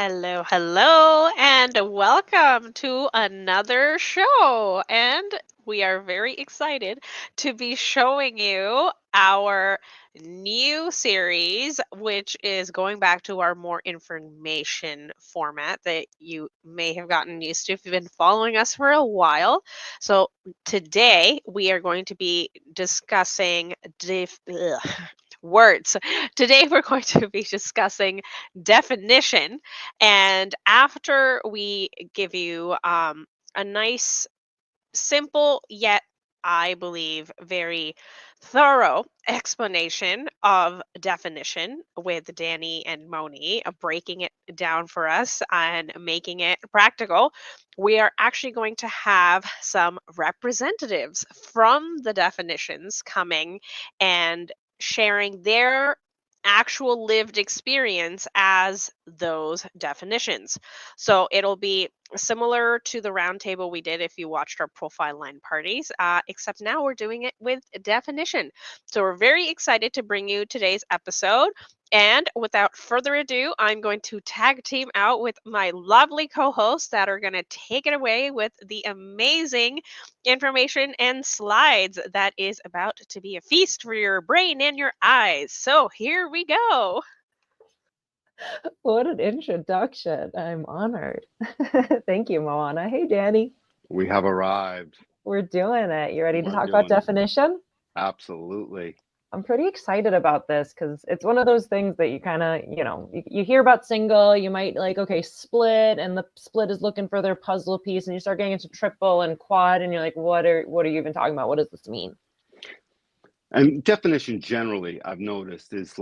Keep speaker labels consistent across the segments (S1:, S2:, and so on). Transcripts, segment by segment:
S1: Hello, hello, and welcome to another show. And we are very excited to be showing you our new series, which is going back to our more information format that you may have gotten used to if you've been following us for a while. So, today we are going to be discussing words. Today we're going to be discussing definition. And after we give you a nice, simple, yet I believe very thorough explanation of definition with Danny and Moni, breaking it down for us and making it practical, we are actually going to have some representatives from the definitions coming and sharing their actual lived experience as those definitions. So it'll be similar to the roundtable we did if you watched our profile line parties, except now we're doing it with definition. So we're very excited to bring you today's episode. And without further ado, I'm going to tag team out with my lovely co hosts that are going to take it away with the amazing information and slides that is about to be a feast for your brain and your eyes. So here we go.
S2: What an introduction. I'm honored. Thank you, Moana. Hey, Danny.
S3: We have arrived.
S2: We're doing it. You ready to
S3: We're
S2: talk about
S3: doing it.
S2: definition?
S3: Absolutely.
S2: I'm pretty excited about this because it's one of those things that you kind of, you hear about single, you might okay, split, and the split is looking for their puzzle piece, and you start getting into triple and quad, and you're like, what are you even talking about? What does this mean?
S3: And definition generally, I've noticed, is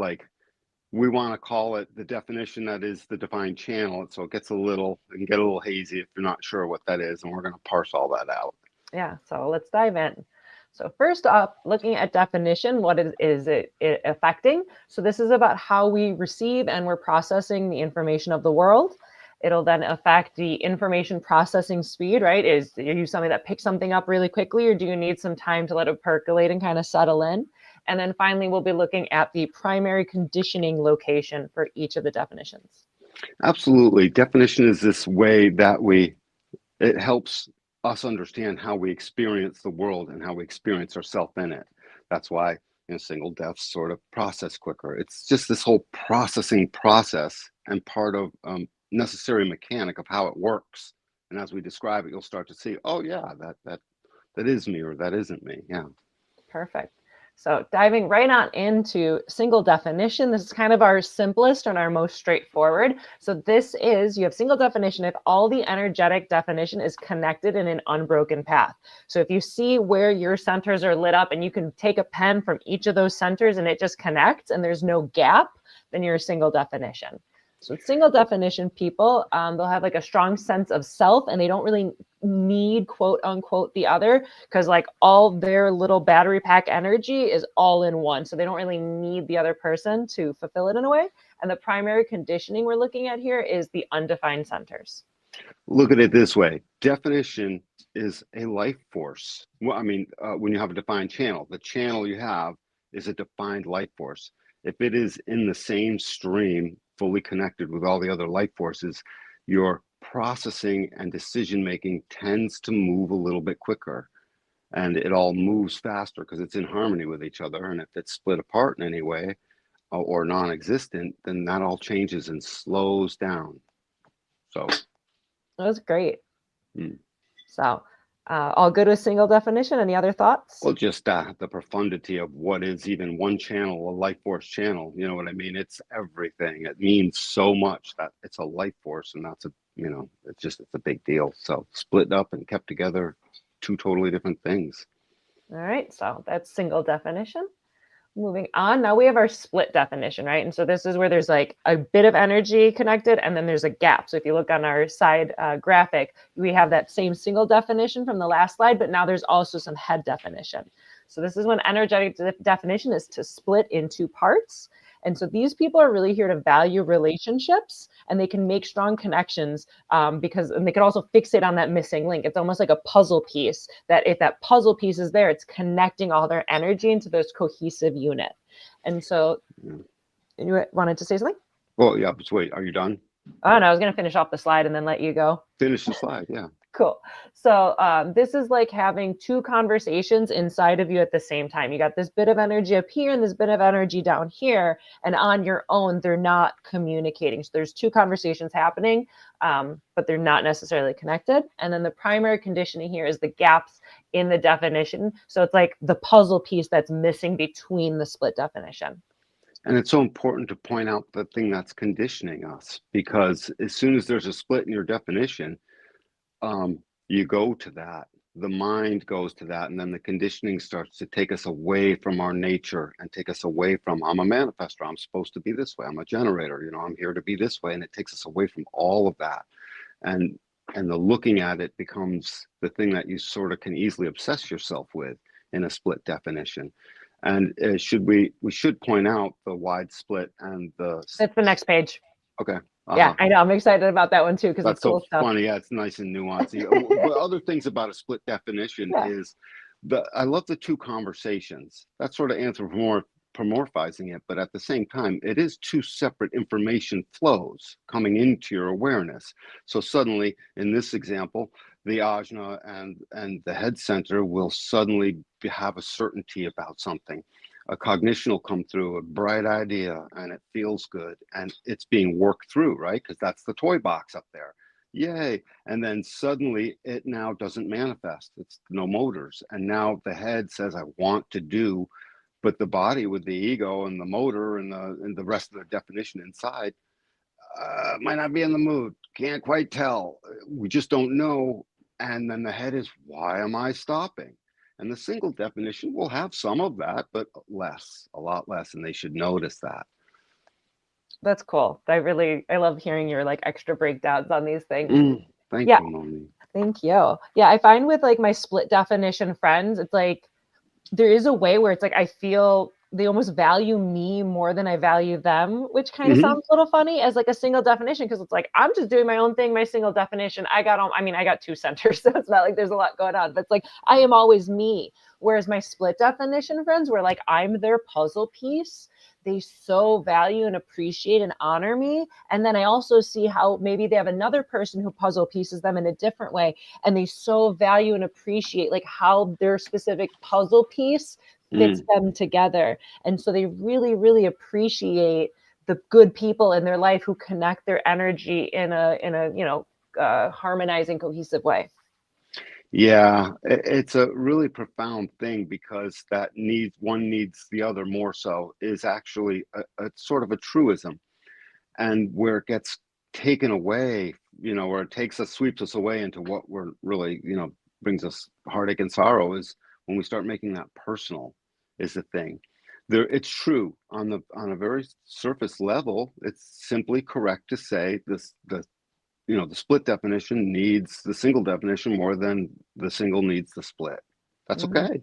S3: we want to call it the definition that is the defined channel. So it can get a little hazy if you're not sure what that is. And we're going to parse all that out.
S2: Yeah, so let's dive in. So first up, looking at definition, what is it affecting? So this is about how we receive and we're processing the information of the world. It'll then affect the information processing speed, right? Are you somebody that picks something up really quickly, or do you need some time to let it percolate and kind of settle in? And then finally, we'll be looking at the primary conditioning location for each of the definitions.
S3: Absolutely. Definition is this way that it helps us understand how we experience the world and how we experience ourselves in it. That's why single defs sort of process quicker. It's just this whole processing process and part of necessary mechanic of how it works. And as we describe it, you'll start to see, oh yeah, that is me, or that isn't me. Yeah.
S2: Perfect. So diving right on into single definition, this is kind of our simplest and our most straightforward. So you have single definition if all the energetic definition is connected in an unbroken path. So if you see where your centers are lit up and you can take a pen from each of those centers and it just connects and there's no gap, then you're a single definition. So with single definition people, they'll have a strong sense of self, and they don't really need quote unquote the other, because all their little battery pack energy is all in one. So they don't really need the other person to fulfill it in a way. And the primary conditioning we're looking at here is the undefined centers.
S3: Look at it this way. Definition is a life force. Well, when you have a defined channel, the channel you have is a defined life force. If it is in the same stream, fully connected with all the other life forces, your processing and decision making tends to move a little bit quicker, and it all moves faster because it's in harmony with each other. And if it's split apart in any way or non-existent, then that all changes and slows down. So
S2: that was great. So all good with single definition. Any other thoughts?
S3: Well, just the profundity of what is even one channel, a life force channel. You know what I mean? It's everything. It means so much that it's a life force, and that's it's a big deal. So split up and kept together, two totally different things.
S2: All right, so that's single definition. Moving on, now we have our split definition, right? And so this is where there's a bit of energy connected, and then there's a gap. So if you look on our side graphic, we have that same single definition from the last slide, but now there's also some head definition. So this is when energetic definition is to split into parts. And so these people are really here to value relationships, and they can make strong connections and they can also fixate on that missing link. It's almost like a puzzle piece, that if that puzzle piece is there, it's connecting all their energy into this cohesive unit. And so you wanted to say something?
S3: Well, yeah, but wait, are you done?
S2: Oh, no, I was going to finish off the slide and then let you go.
S3: Finish the slide. Yeah.
S2: Cool. So this is like having two conversations inside of you at the same time. You got this bit of energy up here and this bit of energy down here, and on your own, they're not communicating. So there's two conversations happening, but they're not necessarily connected. And then the primary conditioning here is the gaps in the definition. So it's like the puzzle piece that's missing between the split definition.
S3: And it's so important to point out the thing that's conditioning us, because as soon as there's a split in your definition, you go to that. The mind goes to that, and then the conditioning starts to take us away from our nature and take us away from, I'm a manifestor, I'm supposed to be this way, I'm a generator, I'm here to be this way, and it takes us away from all of that. And the looking at it becomes the thing that you sort of can easily obsess yourself with in a split definition. And we should point out the wide split and the.
S2: That's the next page.
S3: Okay.
S2: Yeah, I know. I'm excited about that one too, because it's cool
S3: so
S2: stuff.
S3: Funny. Yeah, it's nice and nuanced. Other things about a split definition is I love the two conversations. That sort of anthropomorphizing it, but at the same time, it is two separate information flows coming into your awareness. So suddenly, in this example, the ajna and the head center will suddenly have a certainty about something. A cognition will come through, a bright idea, and it feels good, and it's being worked through, right? Because that's the toy box up there. Yay. And then suddenly it now doesn't manifest. It's no motors. And now the head says, I want to do, but the body with the ego and the motor and the rest of the definition inside might not be in the mood. Can't quite tell. We just don't know. And then the head is, why am I stopping? And the single definition will have some of that, but a lot less, and they should notice that.
S2: That's cool. I love hearing your like extra breakdowns on these things.
S3: Thank you, Moni.
S2: Thank you. Yeah, I find with like my split definition friends, it's like there is a way where it's like I feel they almost value me more than I value them, which kind of sounds a little funny as like a single definition, because it's like I'm just doing my own thing, my single definition. I got two centers, so it's not like there's a lot going on, but it's like I am always me. Whereas my split definition friends were like I'm their puzzle piece. They so value and appreciate and honor me. And then I also see how maybe they have another person who puzzle pieces them in a different way. And they so value and appreciate like how their specific puzzle piece fits them together. And so they really, really appreciate the good people in their life who connect their energy in a harmonizing, cohesive way.
S3: Yeah, it's a really profound thing, because one needs the other more so is actually a sort of a truism. And where it gets taken away, where it sweeps us away into what we're really, brings us heartache and sorrow, is when we start making that personal is the thing. It's true on a very surface level. It's simply correct to say the split definition needs the single definition more than the single needs the split. That's okay.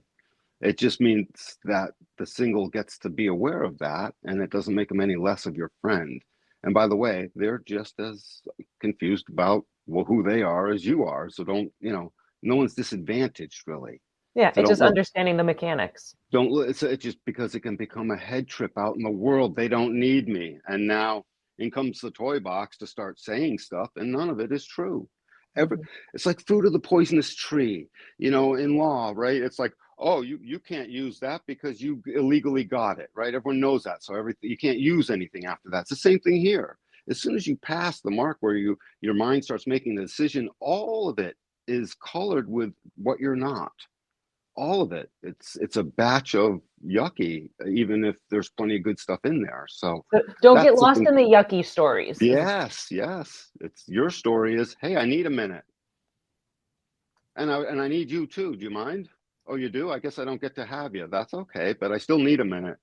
S3: It just means that the single gets to be aware of that, and it doesn't make them any less of your friend. And by the way, they're just as confused about who they are as you are. So no one's disadvantaged really.
S2: Yeah,
S3: So
S2: it's just understanding the mechanics.
S3: It's just because it can become a head trip out in the world. They don't need me. And now in comes the toy box to start saying stuff, and none of it is true. It's like fruit of the poisonous tree, in law, right? It's like, oh, you can't use that because you illegally got it, right? Everyone knows that. So you can't use anything after that. It's the same thing here. As soon as you pass the mark where your mind starts making the decision, all of it is colored with what you're not. All of it. It's a batch of yucky, even if there's plenty of good stuff in there. So
S2: don't get lost in the yucky stories.
S3: Yes. It's your story is, hey, I need a minute. And I need you too. Do you mind? Oh, you do? I guess I don't get to have you. That's okay, but I still need a minute.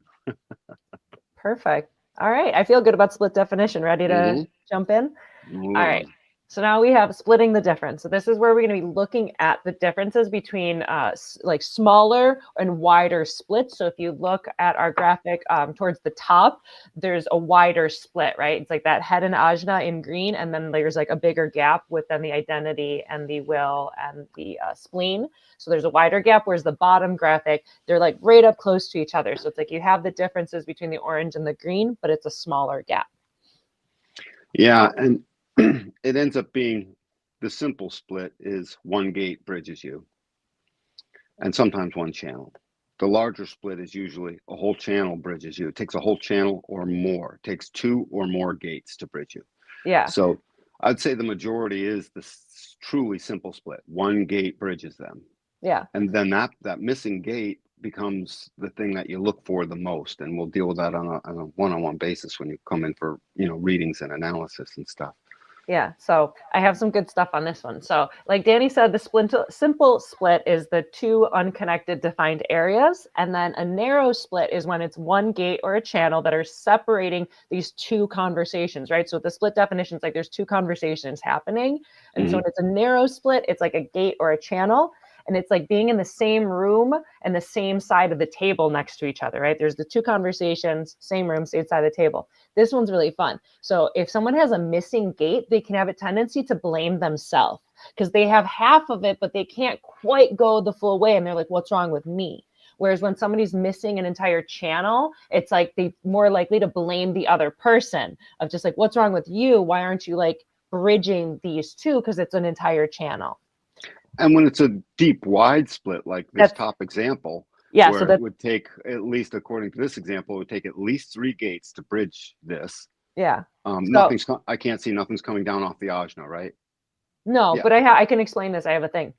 S2: Perfect. All right. I feel good about split definition. Ready to jump in? All right. So now we have splitting the difference. So this is where we're going to be looking at the differences between like smaller and wider splits. So if you look at our graphic towards the top, there's a wider split, right? It's like that head and ajna in green, and then there's like a bigger gap within the identity and the will and the spleen. So there's a wider gap, whereas the bottom graphic, they're like right up close to each other. So it's like you have the differences between the orange and the green, but it's a smaller gap.
S3: Yeah, and it ends up being the simple split is one gate bridges you, and sometimes one channel. The larger split is usually a whole channel bridges you. It takes a whole channel or more. It takes two or more gates to bridge you.
S2: Yeah.
S3: So I'd say the majority is the truly simple split. One gate bridges them.
S2: Yeah.
S3: And then that missing gate becomes the thing that you look for the most. And we'll deal with that on a one-on-one basis when you come in for, readings and analysis and stuff.
S2: Yeah, so I have some good stuff on this one. So, like Danny said, the simple split is the two unconnected defined areas. And then a narrow split is when it's one gate or a channel that are separating these two conversations, right? So, with the split definition, it's like there's two conversations happening. And so, when it's a narrow split, it's like a gate or a channel. And it's like being in the same room and the same side of the table next to each other, right? There's the two conversations, same room, same side of the table. This one's really fun. So if someone has a missing gate, they can have a tendency to blame themselves because they have half of it, but they can't quite go the full way. And they're like, what's wrong with me? Whereas when somebody's missing an entire channel, it's like they're more likely to blame the other person of just like, what's wrong with you? Why aren't you like bridging these two? Because it's an entire channel.
S3: And when it's a deep wide split, like this top example,
S2: yeah,
S3: where
S2: so that
S3: it would take, at least according to this example, it would take at least 3 gates to bridge this.
S2: Yeah.
S3: I can't see nothing's coming down off the ajna, right?
S2: No,
S3: Yeah.
S2: but I can explain this. I have a thing.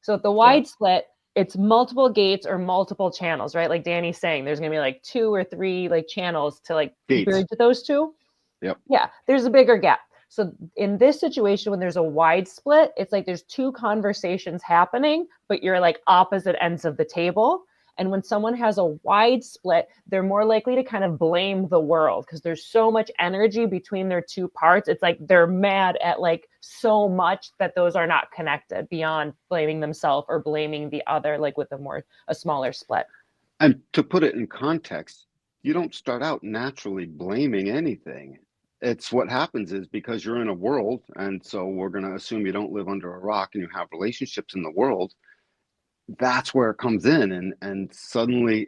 S2: So at the wide split, it's multiple gates or multiple channels, right? Like Danny's saying, there's going to be like 2 or 3 like channels to like bridge those two.
S3: Yep.
S2: Yeah, there's a bigger gap. So in this situation, when there's a wide split, it's like there's 2 conversations happening, but you're like opposite ends of the table. And when someone has a wide split, they're more likely to kind of blame the world because there's so much energy between their 2 parts. It's like they're mad at like so much that those are not connected beyond blaming themselves or blaming the other, like with a smaller split.
S3: And to put it in context, you don't start out naturally blaming anything. It's what happens is because you're in a world, and so we're going to assume you don't live under a rock and you have relationships in the world. That's where it comes in, and suddenly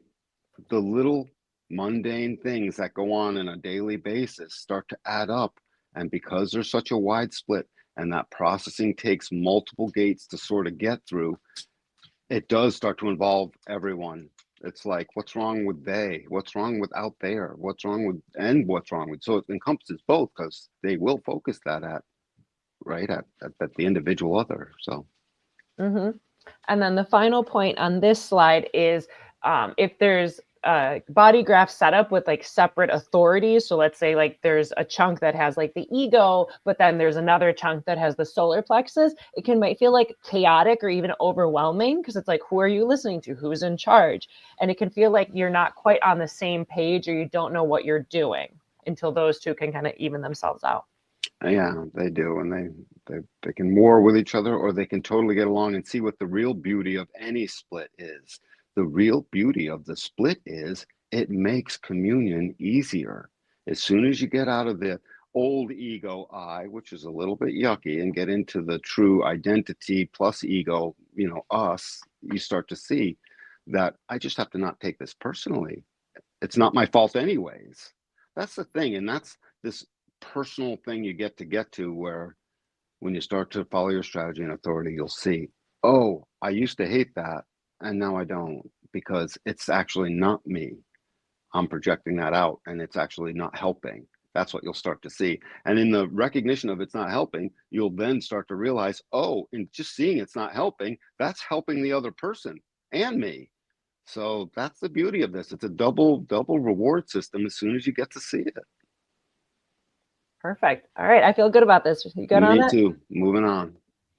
S3: the little mundane things that go on a daily basis start to add up. And because there's such a wide split and that processing takes multiple gates to sort of get through, it does start to involve everyone. It's like, what's wrong with they? What's wrong with out there? What's wrong with, and what's wrong with? So it encompasses both because they will focus that at the individual other. So.
S2: And then the final point on this slide is if there's a body graph set up with like separate authorities. So let's say like there's a chunk that has like the ego, but then there's another chunk that has the solar plexus. It might feel like chaotic or even overwhelming because it's like, who are you listening to? Who's in charge? And it can feel like you're not quite on the same page or you don't know what you're doing until those two can kind of even themselves out.
S3: Yeah, they do. And they can war with each other, or they can totally get along and see what the real beauty of any split is. The real beauty of the split is it makes communion easier. As soon as you get out of the old ego I, which is a little bit yucky, and get into the true identity plus ego, us, you start to see that I just have to not take this personally. It's not my fault anyways. That's the thing. And that's this personal thing you get to where when you start to follow your strategy and authority, you'll see, oh, I used to hate that. And now I don't, because it's actually not me. I'm projecting that out and it's actually not helping. That's what you'll start to see. And in the recognition of it's not helping, you'll then start to realize, oh, in just seeing it's not helping, that's helping the other person and me. So that's the beauty of this. It's a double reward system as soon as you get to see it.
S2: Perfect. All right. I feel good about this. You good on it?
S3: Me too. Moving on.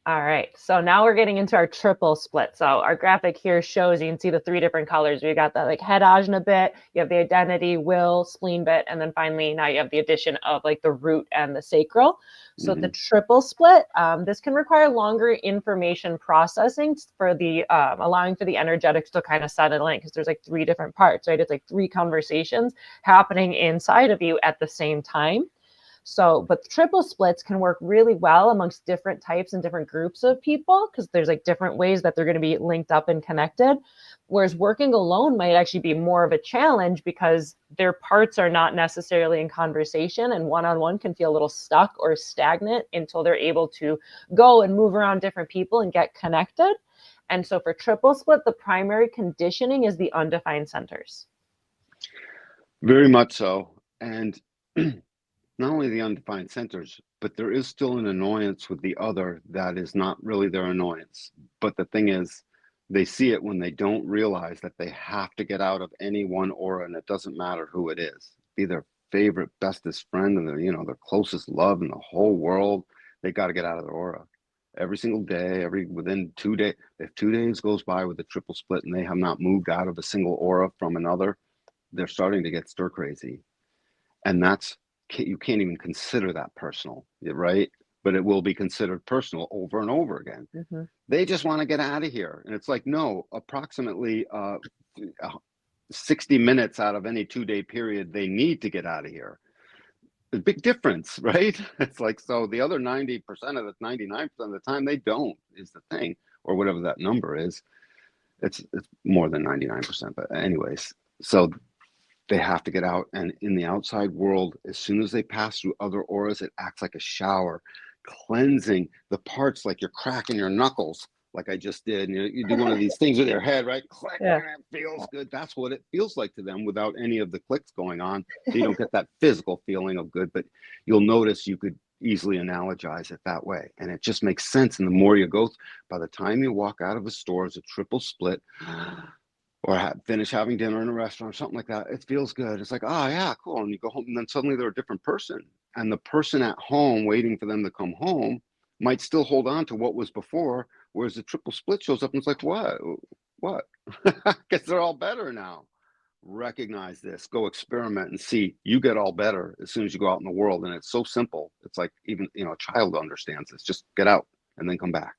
S2: All right. So now we're getting into our triple split. So our graphic here shows, you can see the 3 different colors. We got the like head ajna bit, you have the identity, will, spleen bit, and then finally now you have the addition of like the root and the sacral. So the triple split, this can require longer information processing for the allowing for the energetics to kind of settle in because there's like 3 different parts, right? It's like 3 conversations happening inside of you at the same time. So, but triple splits can work really well amongst different types and different groups of people because there's like different ways that they're going to be linked up and connected. Whereas working alone might actually be more of a challenge because their parts are not necessarily in conversation, and one-on-one can feel a little stuck or stagnant until they're able to go and move around different people and get connected. And so for triple split, the primary conditioning is the undefined centers.
S3: Very much so. And not only the undefined centers, but there is still an annoyance with the other that is not really their annoyance. But the thing is, they see it when they don't realize that they have to get out of any one aura, and it doesn't matter who it is. Be their favorite, bestest friend and their closest love in the whole world. They got to get out of their aura. Every single day, within 2 days, if 2 days goes by with a triple split and they have not moved out of a single aura from another, they're starting to get stir crazy. And you can't even consider that personal, right? But it will be considered personal over and over again.
S2: Mm-hmm.
S3: They just want to get out of here. And it's like, no, approximately 60 minutes out of any 2-day period, they need to get out of here. A big difference, right? It's like, so the other 90% of the 99% of the time, they don't, is the thing, or whatever that number is. It's more than 99%, but anyways, so they have to get out. And in the outside world, as soon as they pass through other auras, it acts like a shower, cleansing the parts, like you're cracking your knuckles, like I just did. And you do one of these things with your head, right? Click,
S2: Yeah.
S3: and it feels good. That's what it feels like to them without any of the clicks going on. So you don't get that physical feeling of good, but you'll notice you could easily analogize it that way. And it just makes sense. And the more you go, by the time you walk out of a store as a triple split, or finish having dinner in a restaurant or something like that, it feels good. It's like, oh yeah, cool. And you go home and then suddenly they're a different person. And the person at home waiting for them to come home might still hold on to what was before, whereas the triple split shows up and it's like, what? Because they're all better now. Recognize this, go experiment and see. You get all better as soon as you go out in the world. And it's so simple. It's like even, a child understands this. Just get out and then come back.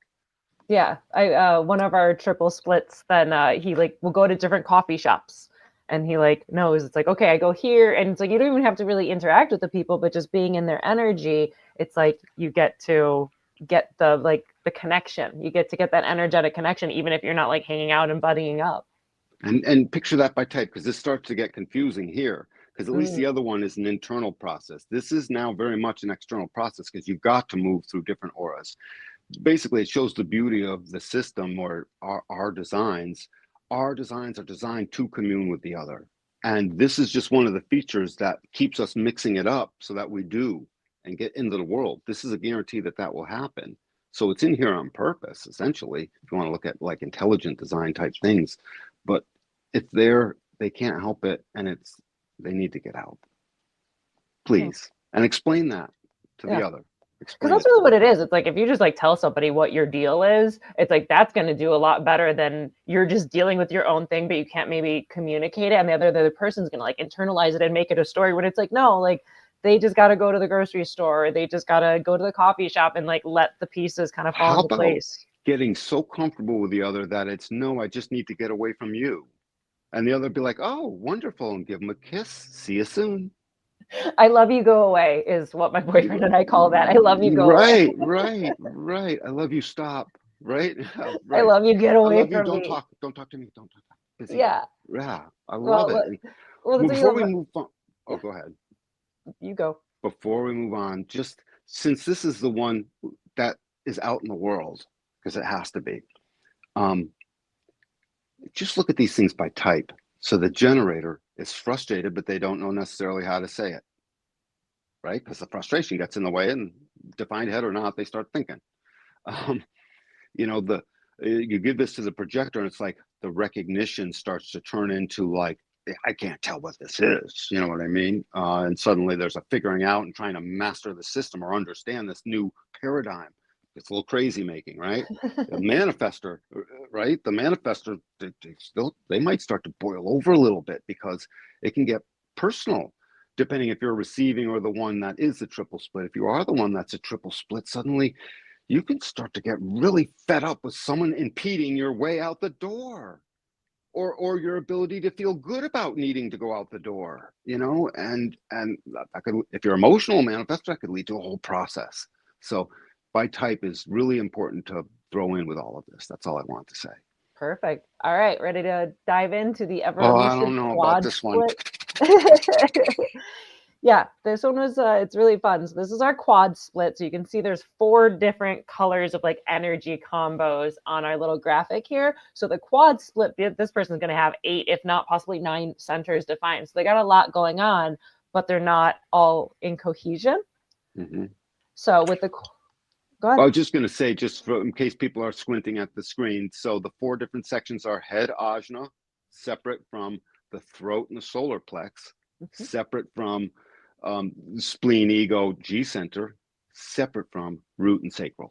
S2: Yeah, I one of our triple splits, then he like will go to different coffee shops and he like knows it's like, okay, I go here, and it's like you don't even have to really interact with the people, but just being in their energy, it's like you get to get the connection. You get to get that energetic connection even if you're not like hanging out and buddying up.
S3: And picture that by type, because this starts to get confusing here, because at least the other one is an internal process. This is now very much an external process because you've got to move through different auras. Basically, it shows the beauty of the system or our designs. Our designs are designed to commune with the other. And this is just one of the features that keeps us mixing it up so that we do and get into the world. This is a guarantee that that will happen. So it's in here on purpose, essentially, if you want to look at like intelligent design type things. But it's there, they can't help it, and they need to get out. Please. And explain that to the other.
S2: Because that's really what it is. It's like if you just like tell somebody what your deal is, it's like that's going to do a lot better than you're just dealing with your own thing, but you can't maybe communicate it. And the other person's going to like internalize it and make it a story when it's like, no, like they just got to go to the grocery store. Or they just got to go to the coffee shop and like let the pieces kind of fall into place.
S3: Getting so comfortable with the other that it's, no, I just need to get away from you. And the other be like, oh, wonderful. And give them a kiss. See you soon.
S2: I love you, go away is what my boyfriend and I call that. I love you, go away.
S3: Right. I love you, stop. Right?
S2: I love you, get away from
S3: you.
S2: me.
S3: Don't talk to me. Don't talk. Busy.
S2: Yeah.
S3: Yeah. I love it. Before we move on, go ahead.
S2: You go.
S3: Before we move on, just since this is the one that is out in the world, because it has to be, just look at these things by type. So the generator is frustrated, but they don't know necessarily how to say it, right? Because the frustration gets in the way, and defined head or not, they start thinking. You give this to the projector, and it's like the recognition starts to turn into like, I can't tell what this is. You know what I mean? And suddenly there's a figuring out and trying to master the system or understand this new paradigm. It's a little crazy making, right? The manifester, right? The manifester, they might start to boil over a little bit because it can get personal, depending if you're receiving or the one that is a triple split. If you are the one that's a triple split, suddenly you can start to get really fed up with someone impeding your way out the door. or your ability to feel good about needing to go out the door, and that could, if you're emotional manifest, that could lead to a whole process. So by type is really important to throw in with all of this. That's all I want to say.
S2: Perfect. All right, ready to dive into the ever
S3: Oh, I
S2: elusive
S3: don't know about
S2: quad
S3: this one.
S2: split? Yeah, this one was it's really fun. So this is our quad split. So you can see there's 4 different colors of like energy combos on our little graphic here. So the quad split, this person's going to have 8, if not possibly 9 centers defined. So they got a lot going on, but they're not all in cohesion.
S3: Mm-hmm.
S2: So with the go ahead.
S3: I was just going to say, just in case people are squinting at the screen, so the 4 different sections are head ajna, separate from the throat and the solar plex, separate from spleen, ego, G center, separate from root and sacral.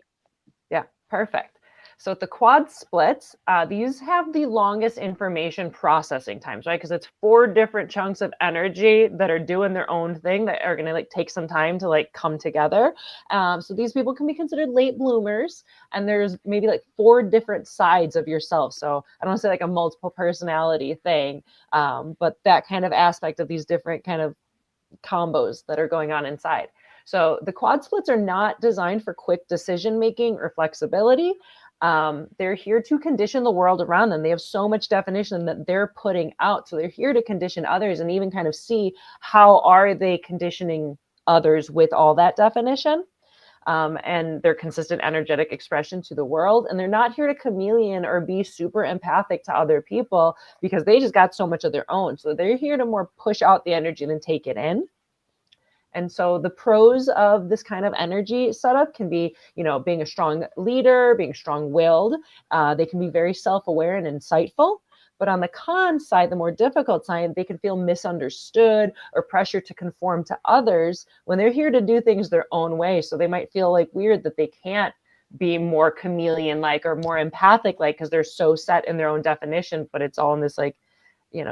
S2: Yeah, perfect. So the quad splits, these have the longest information processing times, right? Because it's 4 different chunks of energy that are doing their own thing that are going to like take some time to like come together. So these people can be considered late bloomers, and there's maybe like 4 different sides of yourself. So I don't want to say like a multiple personality thing, but that kind of aspect of these different kind of combos that are going on inside. So the quad splits are not designed for quick decision making or flexibility. They're here to condition the world around them. They have so much definition that they're putting out. So they're here to condition others and even kind of see how are they conditioning others with all that definition. And their consistent energetic expression to the world. And they're not here to chameleon or be super empathic to other people because they just got so much of their own. So they're here to more push out the energy than take it in. And so the pros of this kind of energy setup can be, being a strong leader, being strong-willed. They can be very self-aware and insightful. But on the con side, the more difficult side, they can feel misunderstood or pressure to conform to others when they're here to do things their own way. So they might feel like weird that they can't be more chameleon-like or more empathic-like because they're so set in their own definition, but it's all in this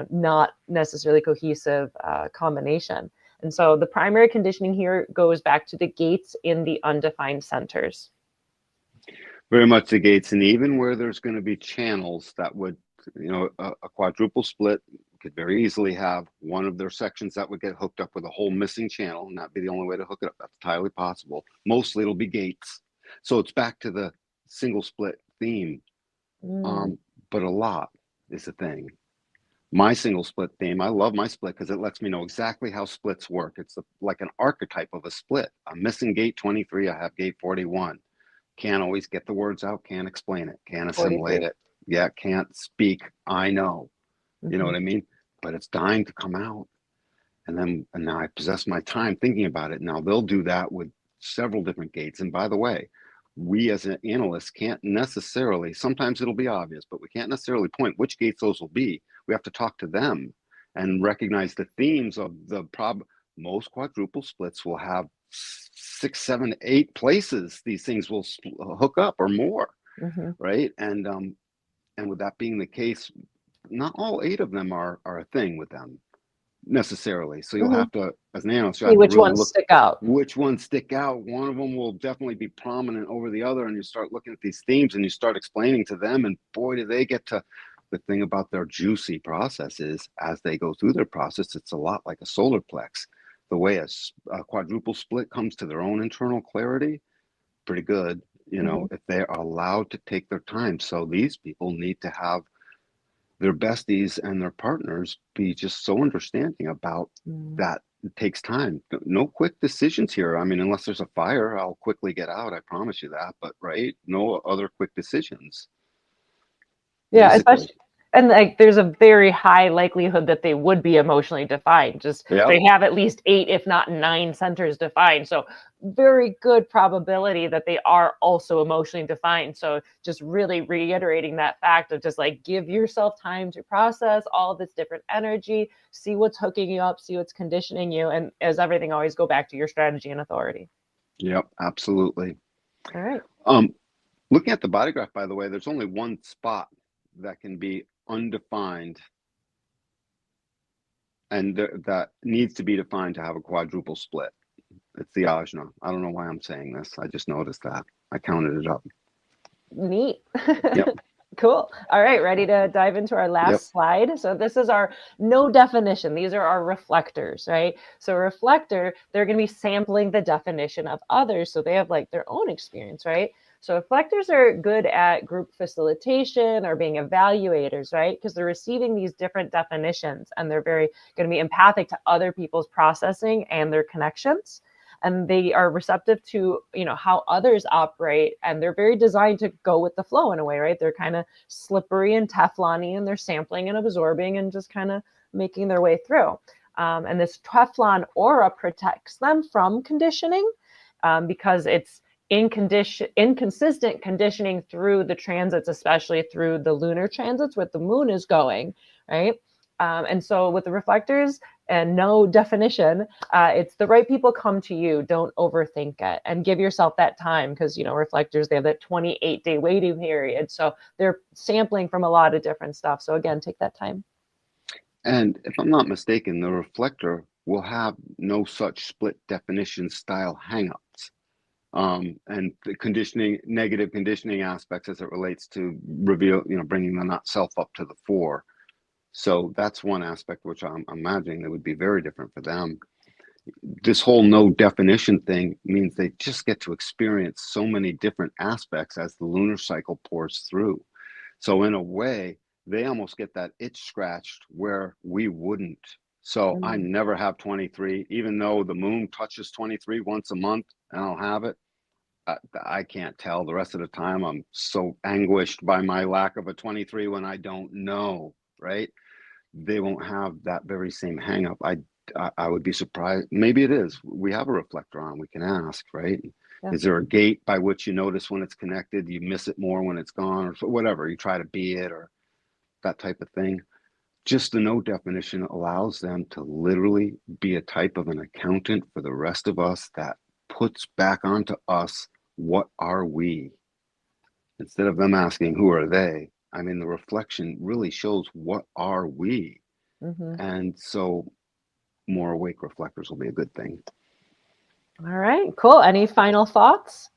S2: not necessarily cohesive combination. And so the primary conditioning here goes back to the gates in the undefined centers.
S3: Very much the gates, and even where there's going to be channels that would, a quadruple split could very easily have one of their sections that would get hooked up with a whole missing channel, and that'd be the only way to hook it up. That's entirely possible. Mostly it'll be gates. So it's back to the single split theme. But a lot is a thing. My single split theme, I love my split because it lets me know exactly how splits work. It's like an archetype of a split. I'm missing gate 23. I have gate 41. Can't always get the words out, can't explain it, can't assimilate
S2: 43.
S3: it. Yeah, can't speak. I know. You know what I mean? But it's dying to come out. And now I possess my time thinking about it. Now they'll do that with several different gates. And by the way, we as an analyst can't necessarily, sometimes it'll be obvious, but we can't necessarily point which gates those will be. We have to talk to them and recognize the themes of the problem. Most quadruple splits will have 6, 7, 8 places these things will hook up or more, right? And with that being the case, not all 8 of them are a thing with them necessarily. So you'll have to, as an analyst, you have to
S2: which
S3: really
S2: ones
S3: look
S2: stick out.
S3: which ones stick out. One of them will definitely be prominent over the other, and you start looking at these themes and you start explaining to them, and boy, do they get to. The thing about their juicy process is as they go through their process, it's a lot like a solar plex. The way a quadruple split comes to their own internal clarity, pretty good, if they're allowed to take their time. So these people need to have their besties and their partners be just so understanding about that. It takes time. No quick decisions here. I mean, unless there's a fire, I'll quickly get out. I promise you that. But right, no other quick decisions.
S2: Yeah,
S3: Basically.
S2: especially, and like there's a very high likelihood that they would be emotionally defined. Just they have at least 8, if not 9 centers defined. So very good probability that they are also emotionally defined. So just really reiterating that fact of just like give yourself time to process all this different energy, see what's hooking you up, see what's conditioning you, and as everything always go back to your strategy and authority.
S3: Yep, absolutely.
S2: All right.
S3: Looking at the body graph, by the way, there's only one spot that can be undefined and that needs to be defined to have a quadruple split. It's the ajna. I don't know why I'm saying this. I just noticed that. I counted it up.
S2: Neat.
S3: Yep.
S2: Cool. All right, ready to dive into our last
S3: Yep.
S2: slide? So this is our no definition. These are our reflectors, right? So a reflector, they're going to be sampling the definition of others. So they have like their own experience, right? So reflectors are good at group facilitation or being evaluators, right? Because they're receiving these different definitions and they're very going to be empathic to other people's processing and their connections, and they are receptive to how others operate, and they're very designed to go with the flow in a way, right? They're kind of slippery and teflon-y, and they're sampling and absorbing and just kind of making their way through, and this Teflon aura protects them from conditioning, because it's inconsistent conditioning through the transits, especially through the lunar transits where the moon is going, right? And so with the reflectors and no definition, it's the right people come to you. Don't overthink it and give yourself that time, because reflectors, they have that 28-day waiting period. So they're sampling from a lot of different stuff. So again, take that time.
S3: And if I'm not mistaken, the reflector will have no such split definition style hangups. And the conditioning, negative conditioning aspects as it relates to bringing the not self up to the fore. So that's one aspect which I'm imagining that would be very different for them. This whole no definition thing means they just get to experience so many different aspects as the lunar cycle pours through. So in a way, they almost get that itch scratched where we wouldn't. So I never have 23, even though the moon touches 23 once a month and I'll have it. I can't tell. The rest of the time, I'm so anguished by my lack of a 23 when I don't know, right? They won't have that very same hang up. I would be surprised. Maybe it is. We have a reflector on. We can ask, right?
S2: Yeah.
S3: Is there a gate by which you notice when it's connected? You miss it more when it's gone, or whatever. You try to be it, or that type of thing. Just the no definition allows them to literally be a type of an accountant for the rest of us that puts back onto us, what are we? Instead of them asking, who are they? I mean, the reflection really shows what are we?
S2: Mm-hmm.
S3: And so more awake reflectors will be a good thing.
S2: All right, cool. Any final thoughts?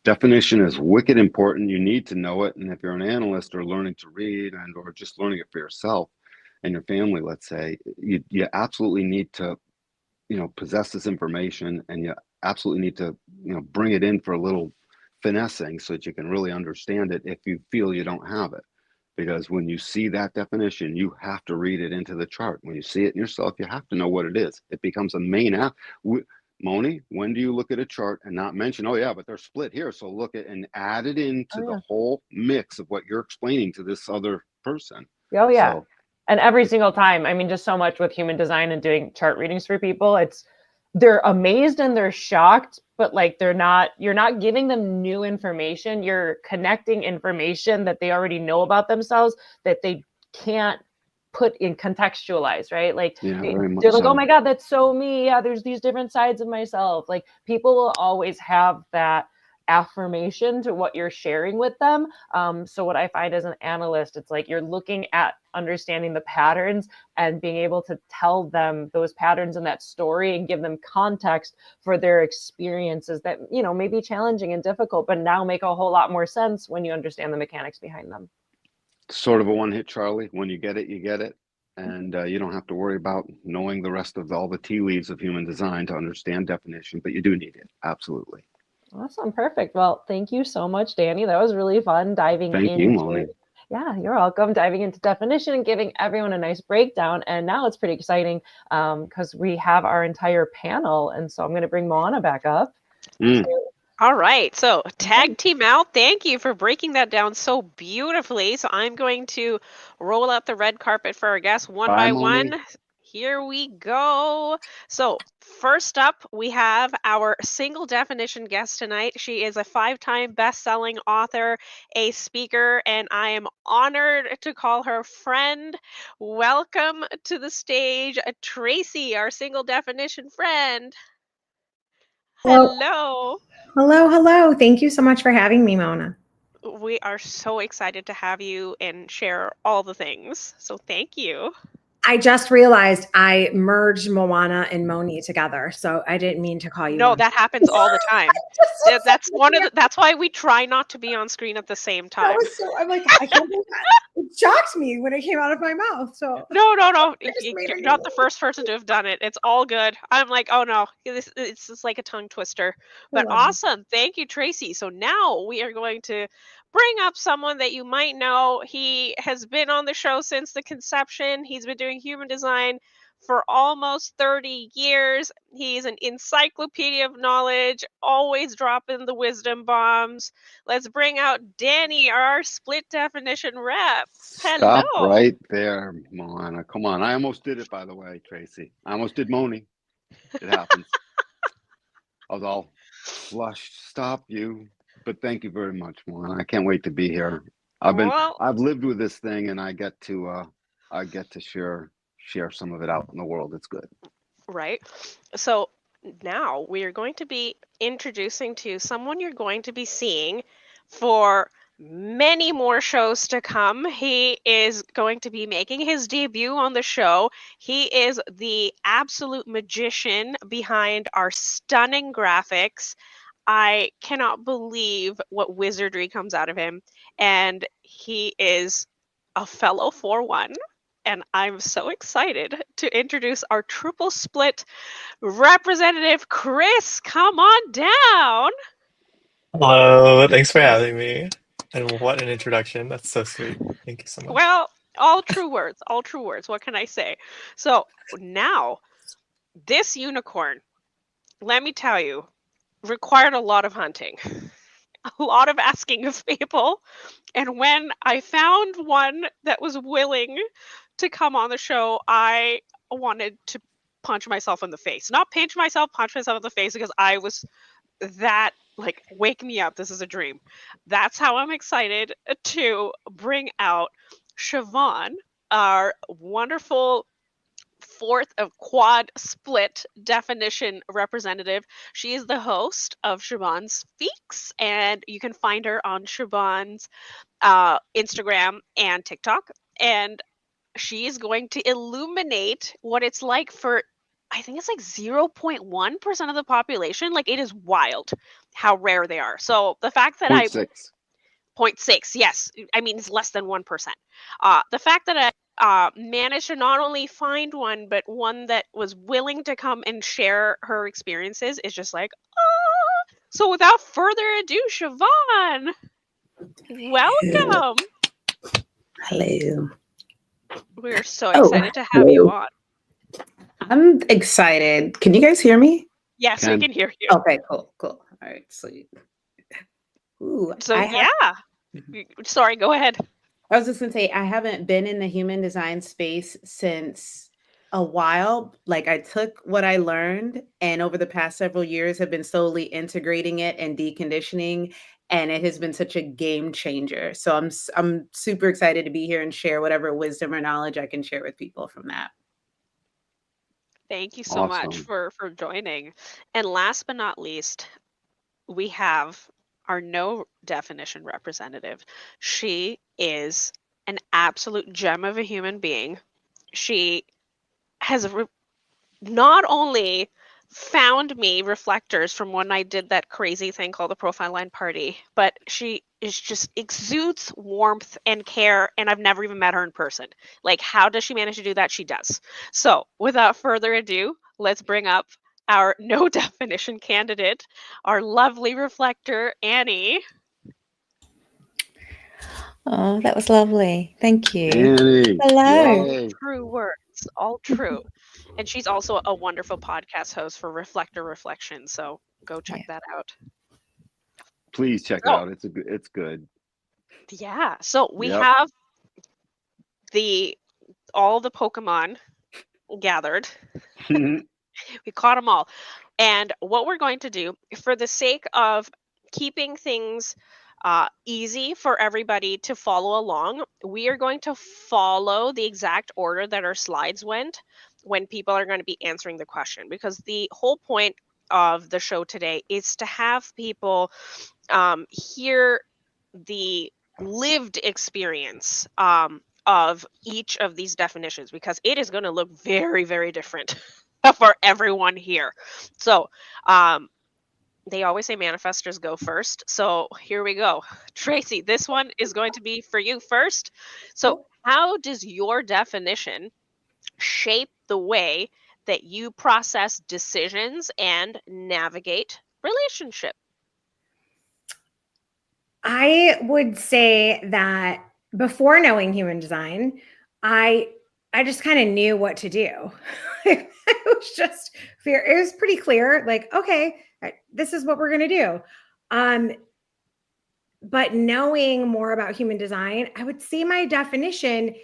S3: Definition is wicked important. You need to know it. And if you're an analyst or learning to read and or just learning it for yourself and your family, let's say, you absolutely need to, possess this information, and you absolutely need to, bring it in for a little finessing so that you can really understand it if you feel you don't have it. Because when you see that definition, you have to read it into the chart. When you see it in yourself, you have to know what it is. It becomes a main app. Moni, when do you look at a chart and not mention, oh yeah, but they're split here, so look at and add it into the whole mix of what you're explaining to this other person?
S2: Oh yeah.
S3: So,
S2: and every single time, I mean, just so much with human design and doing chart readings for people, they're amazed and they're shocked, but like you're not giving them new information. You're connecting information that they already know about themselves that they can't put in contextualize, right? Like
S3: yeah, very much
S2: they're like,
S3: so.
S2: oh my God, that's so me. Yeah, there's these different sides of myself. Like people will always have that affirmation to what you're sharing with them. So what I find as an analyst, it's like you're looking at understanding the patterns and being able to tell them those patterns in that story and give them context for their experiences that, may be challenging and difficult, but now make a whole lot more sense when you understand the mechanics behind them.
S3: Sort of a one-hit Charlie. When you get it, you get it. And you don't have to worry about knowing the rest of all the tea leaves of human design to understand definition, but you do need it. Absolutely.
S2: Awesome. Perfect. Well, thank you so much, Danny. That was really fun diving
S3: Thank you, Moni.
S2: Yeah, you're welcome. Diving into definition and giving everyone a nice breakdown. And now it's pretty exciting because we have our entire panel. And so I'm going to bring Moana back up.
S1: All right. So tag team out. Thank you for breaking that down so beautifully. So I'm going to roll out the red carpet for our guests one by one. Here we go. So first up, we have our single definition guest tonight. She is a 5-time best-selling author, a speaker, and I am honored to call her friend. Welcome to the stage, Tracy, our single definition friend. Hello.
S4: Hello. Thank you so much for having me, Mona.
S1: We are so excited to have you and share all the things. So thank you.
S4: I just realized I merged Moana and Moni together, so I didn't mean to call you.
S1: No,
S4: Moni.
S1: that happens all the time.
S4: Just-
S1: That's one of the, that's why we try not to be on screen at the same
S4: That
S1: time.
S4: was so. I'm like, I can't believe that. It shocked me when it came out of my mouth. So
S1: No.
S4: just made
S1: You're
S4: her
S1: not
S4: name.
S1: the first person to have done it. It's all good. I'm like, oh no, it's just like a tongue twister.
S4: I
S1: But
S4: love it.
S1: awesome. Thank you, Tracy. So now we are going to bring up someone that you might know. He has been on the show since the conception. He's been doing human design for almost 30 years. He's an encyclopedia of knowledge, always dropping the wisdom bombs. Let's bring out Danny, our split definition rep.
S3: Stop
S1: Hello.
S3: right there, Moana. Come on. I almost did it, by the way, Tracy. I almost did Moni. It happens. I was all flushed. Stop you. But thank you very much, Moana. I can't wait to be here.
S1: Well,
S3: I've lived with this thing, and I get to share some of it out in the world. It's good.
S1: right. So now we are going to be introducing to someone you're going to be seeing for many more shows to come. He is going to be making his debut on the show. He is the absolute magician behind our stunning graphics. I cannot believe what wizardry comes out of him. And he is a fellow 4-1. And I'm so excited to introduce our triple split representative, Chris. Come on down.
S5: Hello, thanks for having me. And what an introduction. That's so sweet. Thank you so much.
S1: Well, all true words, all true words. What can I say? So now, this unicorn, let me tell you, required a lot of hunting, a lot of asking of people. And when I found one that was willing to come on the show, I wanted to punch myself in the face. Not pinch myself, punch myself in the face, because I was that like, wake me up. This is a dream. That's how I'm excited to bring out Siobhan, our wonderful fourth of quad split definition representative. She is the host of Siobhan Speaks, and you can find her on Siobhan's Instagram and TikTok. And she is going to illuminate what it's like for, I think it's like 0.1% of the population. Like, it is wild how rare they are. So the fact that
S3: 0.6.
S1: 0.6, yes, I mean, it's less than 1%. The fact that I managed to not only find one, but one that was willing to come and share her experiences is just like, oh. So without further ado, Siobhan, welcome.
S6: Hello.
S1: We're so
S6: Oh,
S1: excited to have you
S6: hello.
S1: on.
S6: I'm excited. Can you guys hear me?
S1: Yes, we
S3: Ken.
S1: can hear you.
S6: Okay, cool. All right, sweet. Ooh,
S1: So
S6: I have,
S1: sorry, go ahead.
S6: I was just gonna say I haven't been in the human design space since a while. Like I took what I learned and over the past several years have been slowly integrating it and deconditioning, and it has been such a game changer. So I'm super excited to be here and share whatever wisdom or knowledge I can share with people from that.
S1: Thank you so much
S3: Awesome.
S1: for joining. And last but not least, we have our no definition representative. She is an absolute gem of a human being. She has not only found me reflectors from when I did that crazy thing called the Profile Line Party, but she is just exudes warmth and care, and I've never even met her in person. Like, how does she manage to do that? She does. So, without further ado, let's bring up our no definition candidate, our lovely reflector, Annie.
S7: Oh, that was lovely. Thank you.
S3: Annie.
S7: Hello.
S3: Yay.
S1: True words, all true. And she's also a wonderful podcast host for Reflector Reflection, so go check that out.
S3: Please check it
S1: So,
S3: out. It's good.
S1: yeah, so we
S3: Yep.
S1: have all the Pokemon gathered. We caught them all. And what we're going to do, for the sake of keeping things easy for everybody to follow along, we are going to follow the exact order that our slides went when people are going to be answering the question. Because the whole point of the show today is to have people hear the lived experience of each of these definitions because it is going to look very, very different for everyone here. So, they always say manifestors go first. So here we go. Tracy, this one is going to be for you first. So, how does your definition shape the way that you process decisions and navigate relationship?
S4: I would say that before knowing human design, I just kind of knew what to do. It was just fear. It was pretty clear, like, okay, this is what we're gonna do. But knowing more about human design, I would say my definition,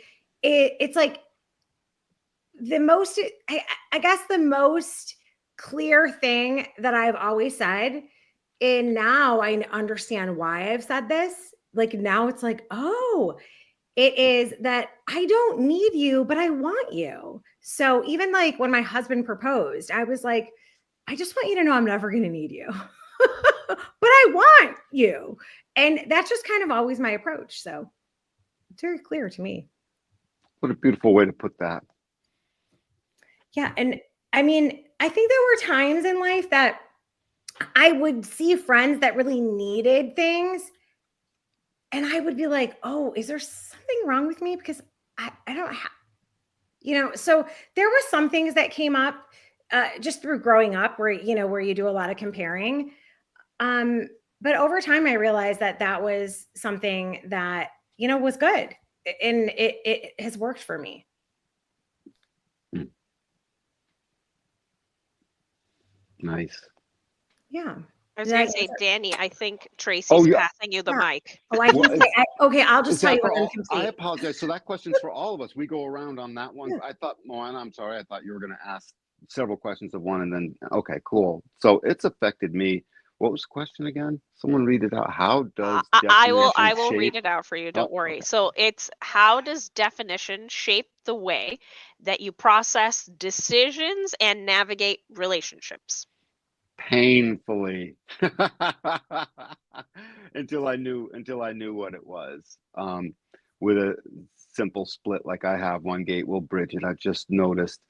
S4: it's like the most, I guess the most clear thing that I've always said. And now I understand why I've said this. Like now it's like, oh, it is that I don't need you, but I want you. So even like when my husband proposed, I was like, I just want you to know I'm never going to need you, but I want you. And that's just kind of always my approach. So it's very clear to me.
S3: What a beautiful way to put that.
S4: Yeah. And I mean, I think there were times in life that I would see friends that really needed things. And I would be like, oh, is there something wrong with me? Because I don't have, so there were some things that came up just through growing up where, where you do a lot of comparing. But over time, I realized that was something that, was good. And it has worked for me.
S3: Nice.
S4: Yeah.
S1: I was going to say, Danny, I think Tracy's passing you the mic.
S4: Oh, I can say, okay, I'll just tell you what I'm complete.
S3: I apologize. So that question's for all of us. We go around on that one. I thought, Moana, I'm sorry. I thought you were going to ask several questions of one and then, okay, cool. So it's affected me. What was the question again? Someone read it out. How does
S1: I will
S3: shape...
S1: read it out for you. Don't worry. Okay. So it's how does definition shape the way that you process decisions and navigate relationships?
S3: Painfully until I knew what it was. With a simple split like I have, one gate will bridge it. I just noticed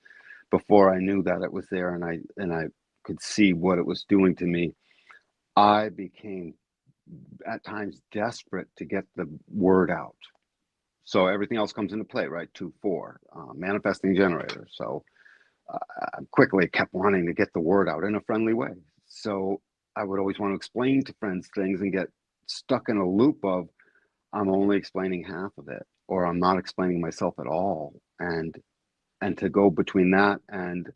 S3: before I knew that it was there and I could see what it was doing to me. I became at times desperate to get the word out. So everything else comes into play, right? 2-4, manifesting generator. So I quickly kept wanting to get the word out in a friendly way. So I would always want to explain to friends things and get stuck in a loop of I'm only explaining half of it, or I'm not explaining myself at all. And to go between that and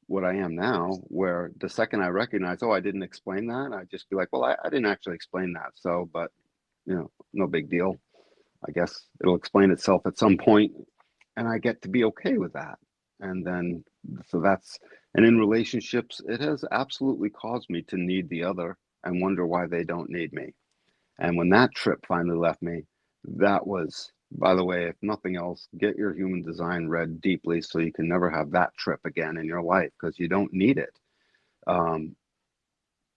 S3: what I am now, where the second I recognize, oh, I didn't explain that, I'd just be like, well, I didn't actually explain that. So, but no big deal. I guess it'll explain itself at some point, and I get to be okay with that. And then, and in relationships, it has absolutely caused me to need the other and wonder why they don't need me. And when that trip finally left me, that was, by the way, if nothing else, get your human design read deeply so you can never have that trip again in your life because you don't need it.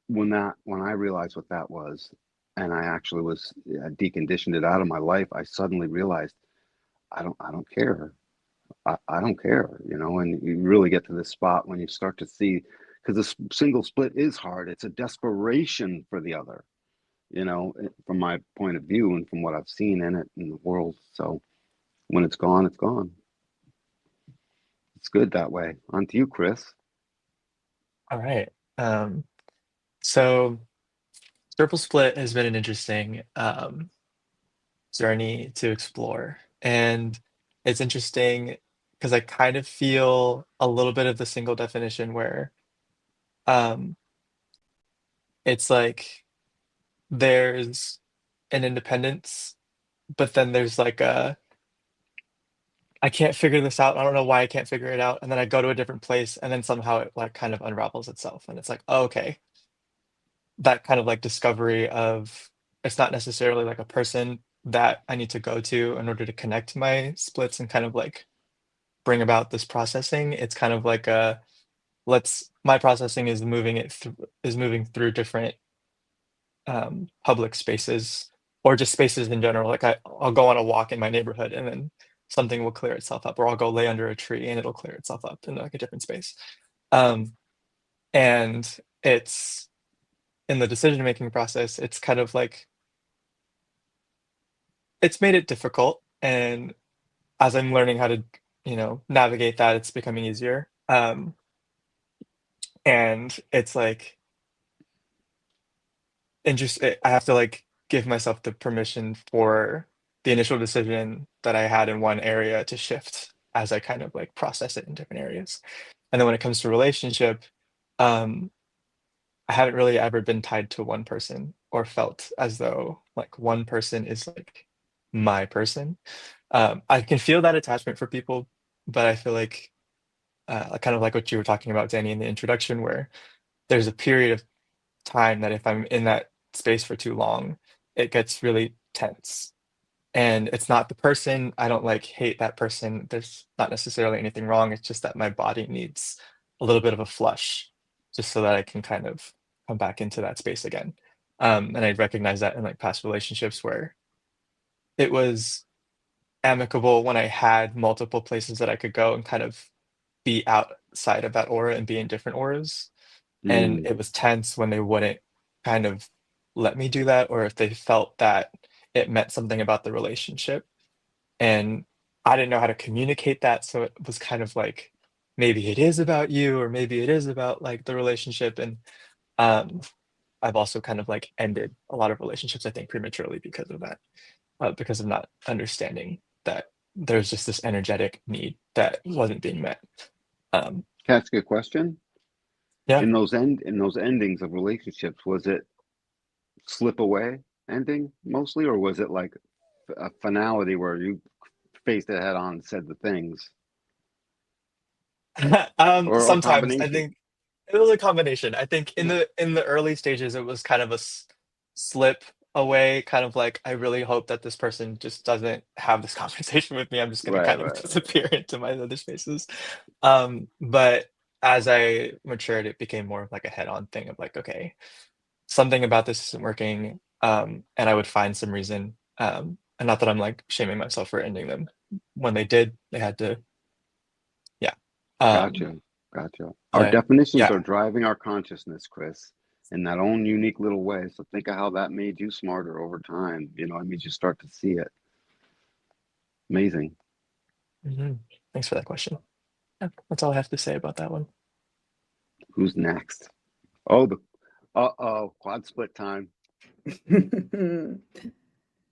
S3: When I realized what that was, and I actually was deconditioned it out of my life, I suddenly realized I don't care. I don't care, and you really get to this spot when you start to see, because the single split is hard. It's a desperation for the other, from my point of view and from what I've seen in it in the world. So when it's gone, it's gone. It's good that way. On to you, Chris.
S5: All right. So triple split has been an interesting journey to explore. And it's interesting because I kind of feel a little bit of the single definition where it's like there's an independence, but then there's like I can't figure this out. I don't know why I can't figure it out. And then I go to a different place and then somehow it like kind of unravels itself. And it's like, oh, okay. That kind of like discovery of it's not necessarily like a person that I need to go to in order to connect my splits and kind of like bring about this processing. It's kind of like my processing is moving through different public spaces or just spaces in general. Like I'll go on a walk in my neighborhood and then something will clear itself up, or I'll go lay under a tree and it'll clear itself up in like a different space. Um, and it's in the decision making process, it's kind of like it's made it difficult. And as I'm learning how to, navigate that, it's becoming easier. And it's like, I have to like give myself the permission for the initial decision that I had in one area to shift as I kind of like process it in different areas. And then when it comes to relationship, um, I haven't really ever been tied to one person or felt as though like one person is like my person. I can feel that attachment for people, but I feel like kind of like what you were talking about, Danny, in the introduction, where there's a period of time that if I'm in that space for too long, it gets really tense. And it's not the person, I don't like hate that person. There's not necessarily anything wrong. It's just that my body needs a little bit of a flush just so that I can kind of come back into that space again. And I recognize that in like past relationships where it was amicable when I had multiple places that I could go and kind of be outside of that aura and be in different auras. And
S3: Mm.
S5: it was tense when they wouldn't kind of let me do that, or if they felt that it meant something about the relationship. And I didn't know how to communicate that. So it was kind of like, maybe it is about you, or maybe it is about like the relationship. And um, I've also kind of like ended a lot of relationships, I think, prematurely because of that, because of not understanding that there's just this energetic need that wasn't being met. Um,
S3: Can I ask you a question?
S5: yeah.
S3: In those endings of relationships, was it slip away ending mostly, or was it like a finality where you faced it head on and said the things, or
S5: Sometimes I
S3: combination?
S5: think it was a combination. I think in the early stages it was kind of a slip away, kind of like I really hope that this person just doesn't have this conversation with me. I'm just gonna
S3: Right,
S5: kind of
S3: right.
S5: disappear into my other spaces. But as I matured, it became more of like a head-on thing of like, okay, something about this isn't working. And I would find some reason. And not that I'm like shaming myself for ending them. When they did, they had to, yeah. Um,
S3: Gotcha, gotcha. Our
S5: but
S3: definitions
S5: yeah.
S3: are driving our consciousness, Chris, in that own unique little way. So think of how that made you smarter over time. It made you start to see it. Amazing.
S5: Thanks for that question. Yeah, that's all I have to say about that one.
S3: Who's next? Oh, quad split time.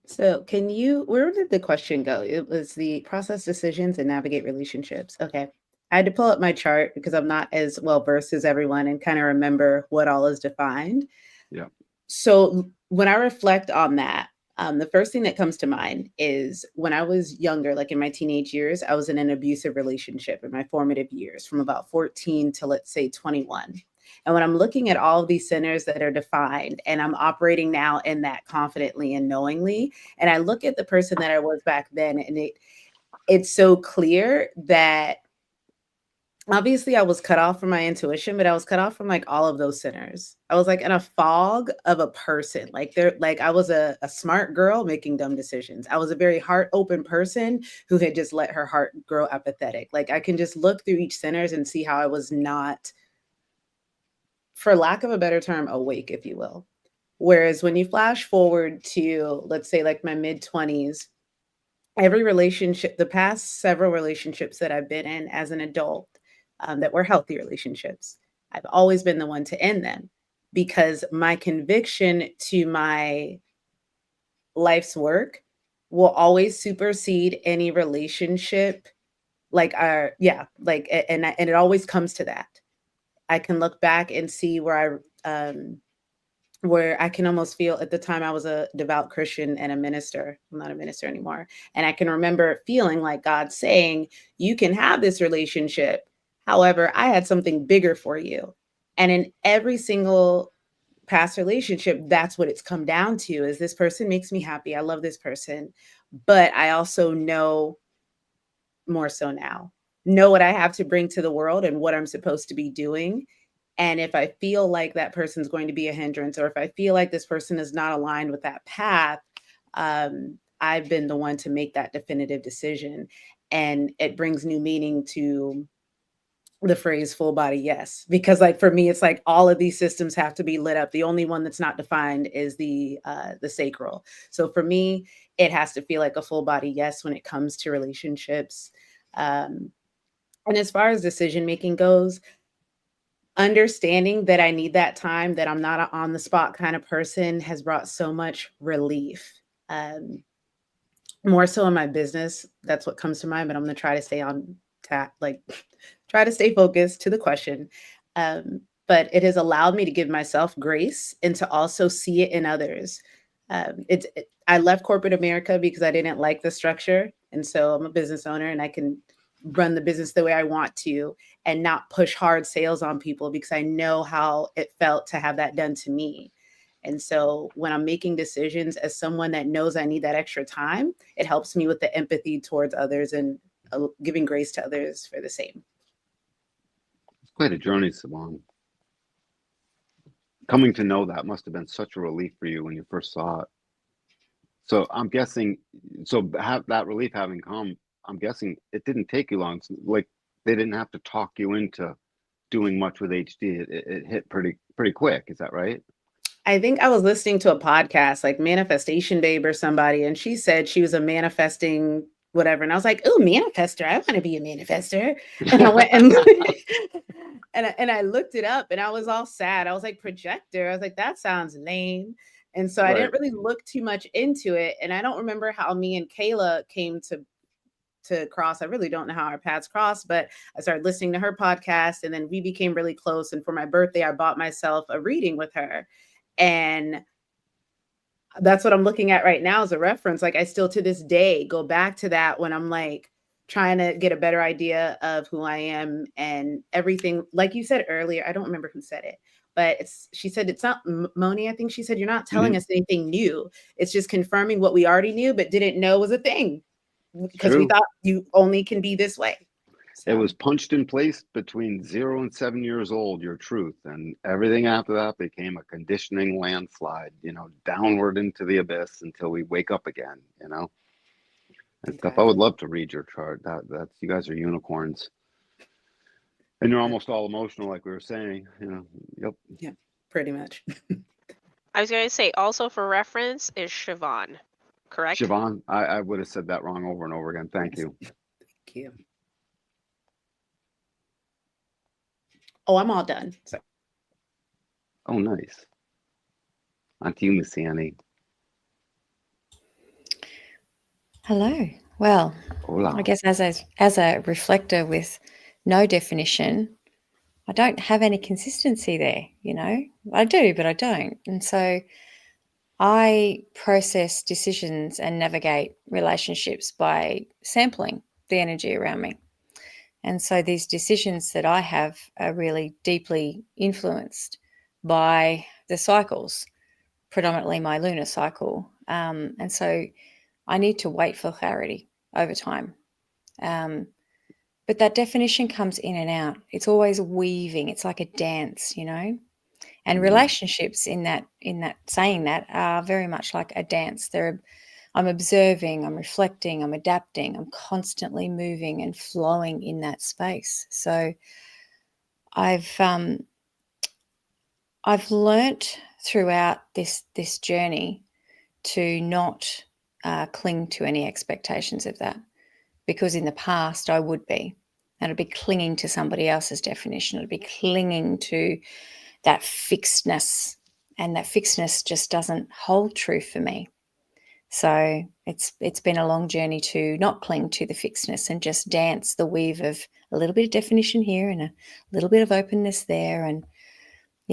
S6: So where did the question go? It was the process decisions and navigate relationships. Okay. I had to pull up my chart because I'm not as well versed as everyone and kind of remember what all is defined.
S3: Yeah.
S6: So when I reflect on that, the first thing that comes to mind is when I was younger, like in my teenage years, I was in an abusive relationship in my formative years from about 14 to let's say 21. And when I'm looking at all of these centers that are defined and I'm operating now in that confidently and knowingly, and I look at the person that I was back then, and it's so clear that obviously I was cut off from my intuition, but I was cut off from like all of those centers. I was like in a fog of a person. Like I was a smart girl making dumb decisions. I was a very heart open person who had just let her heart grow apathetic. Like I can just look through each centers and see how I was not, for lack of a better term, awake, if you will. Whereas when you flash forward to, let's say, like my mid 20s, every relationship, the past several relationships that I've been in as an adult, that were healthy relationships, I've always been the one to end them because my conviction to my life's work will always supersede any relationship. And it always comes to that. I can look back and see where I can almost feel at the time I was a devout Christian and a minister. I'm not a minister anymore. And I can remember feeling like God saying, you can have this relationship. However, I had something bigger for you. And in every single past relationship, that's what it's come down to is this person makes me happy. I love this person. But I also know more so now, know what I have to bring to the world and what I'm supposed to be doing. And if I feel like that person's going to be a hindrance, or if I feel like this person is not aligned with that path, I've been the one to make that definitive decision. And it brings new meaning to the phrase full body yes, because like for me it's like all of these systems have to be lit up. The only one that's not defined is the sacral. So for me it has to feel like a full body yes when it comes to relationships. And as far as decision making goes, understanding that I need that time, that I'm not an on the spot kind of person, has brought so much relief. More so in my business, that's what comes to mind, but I'm going to try to stay on like try to stay focused to the question. But it has allowed me to give myself grace and to also see it in others. I left corporate America because I didn't like the structure. And so I'm a business owner and I can run the business the way I want to and not push hard sales on people because I know how it felt to have that done to me. And so when I'm making decisions as someone that knows I need that extra time, it helps me with the empathy towards others and giving grace to others for the same.
S3: It's quite a journey, Simone. Coming to know that must have been such a relief for you when you first saw it. So I'm guessing, so have that relief having come, I'm guessing it didn't take you long. Like they didn't have to talk you into doing much with HD. It hit pretty quick. Is that right?
S6: I think I was listening to a podcast like Manifestation Babe or somebody, and she said she was a manifesting whatever. And I was like, oh, manifester. I want to be a manifester. And I went and and I looked it up and I was all sad. I was like, projector. I was like, that sounds lame. And so I didn't really look too much into it. And I don't remember how me and Kayla came to cross. I really don't know how our paths crossed, but I started listening to her podcast and then we became really close. And for my birthday, I bought myself a reading with her. And that's what I'm looking at right now as a reference. Like I still to this day go back to that when I'm like trying to get a better idea of who I am and everything. Like you said earlier, I don't remember who said it, but she said it's not Moni. I think she said, you're not telling us anything new. It's just confirming what we already knew, but didn't know was a thing because we thought you only can be this way.
S3: So. It was punched in place between 0 and 7 years old, your truth. And everything after that became a conditioning landslide, downward into the abyss until we wake up again, and stuff. I would love to read your chart. That's you guys are unicorns. And you're almost all emotional, like we were saying, Yep.
S6: Yeah, pretty much.
S1: I was going to say also for reference is Siobhan, correct?
S3: Siobhan, I would have said that wrong over and over again. Thank you.
S6: Thank you. Oh, I'm all done. So.
S3: Oh, nice. On to you, Miss Annie.
S7: Hello. Well,
S3: Hola.
S7: I guess as a reflector with no definition, I don't have any consistency there, I do, but I don't. And so I process decisions and navigate relationships by sampling the energy around me. And so these decisions that I have are really deeply influenced by the cycles, predominantly my lunar cycle. And so I need to wait for clarity over time. But that definition comes in and out. It's always weaving. It's like a dance, And relationships in that saying that are very much like a dance. I'm observing, I'm reflecting, I'm adapting, I'm constantly moving and flowing in that space. So I've learnt throughout this journey to not cling to any expectations of that, because in the past I would be, and I'd be clinging to somebody else's definition. I'd be clinging to that fixedness, and that fixedness just doesn't hold true for me. So it's been a long journey to not cling to the fixedness and just dance the weave of a little bit of definition here and a little bit of openness there. And,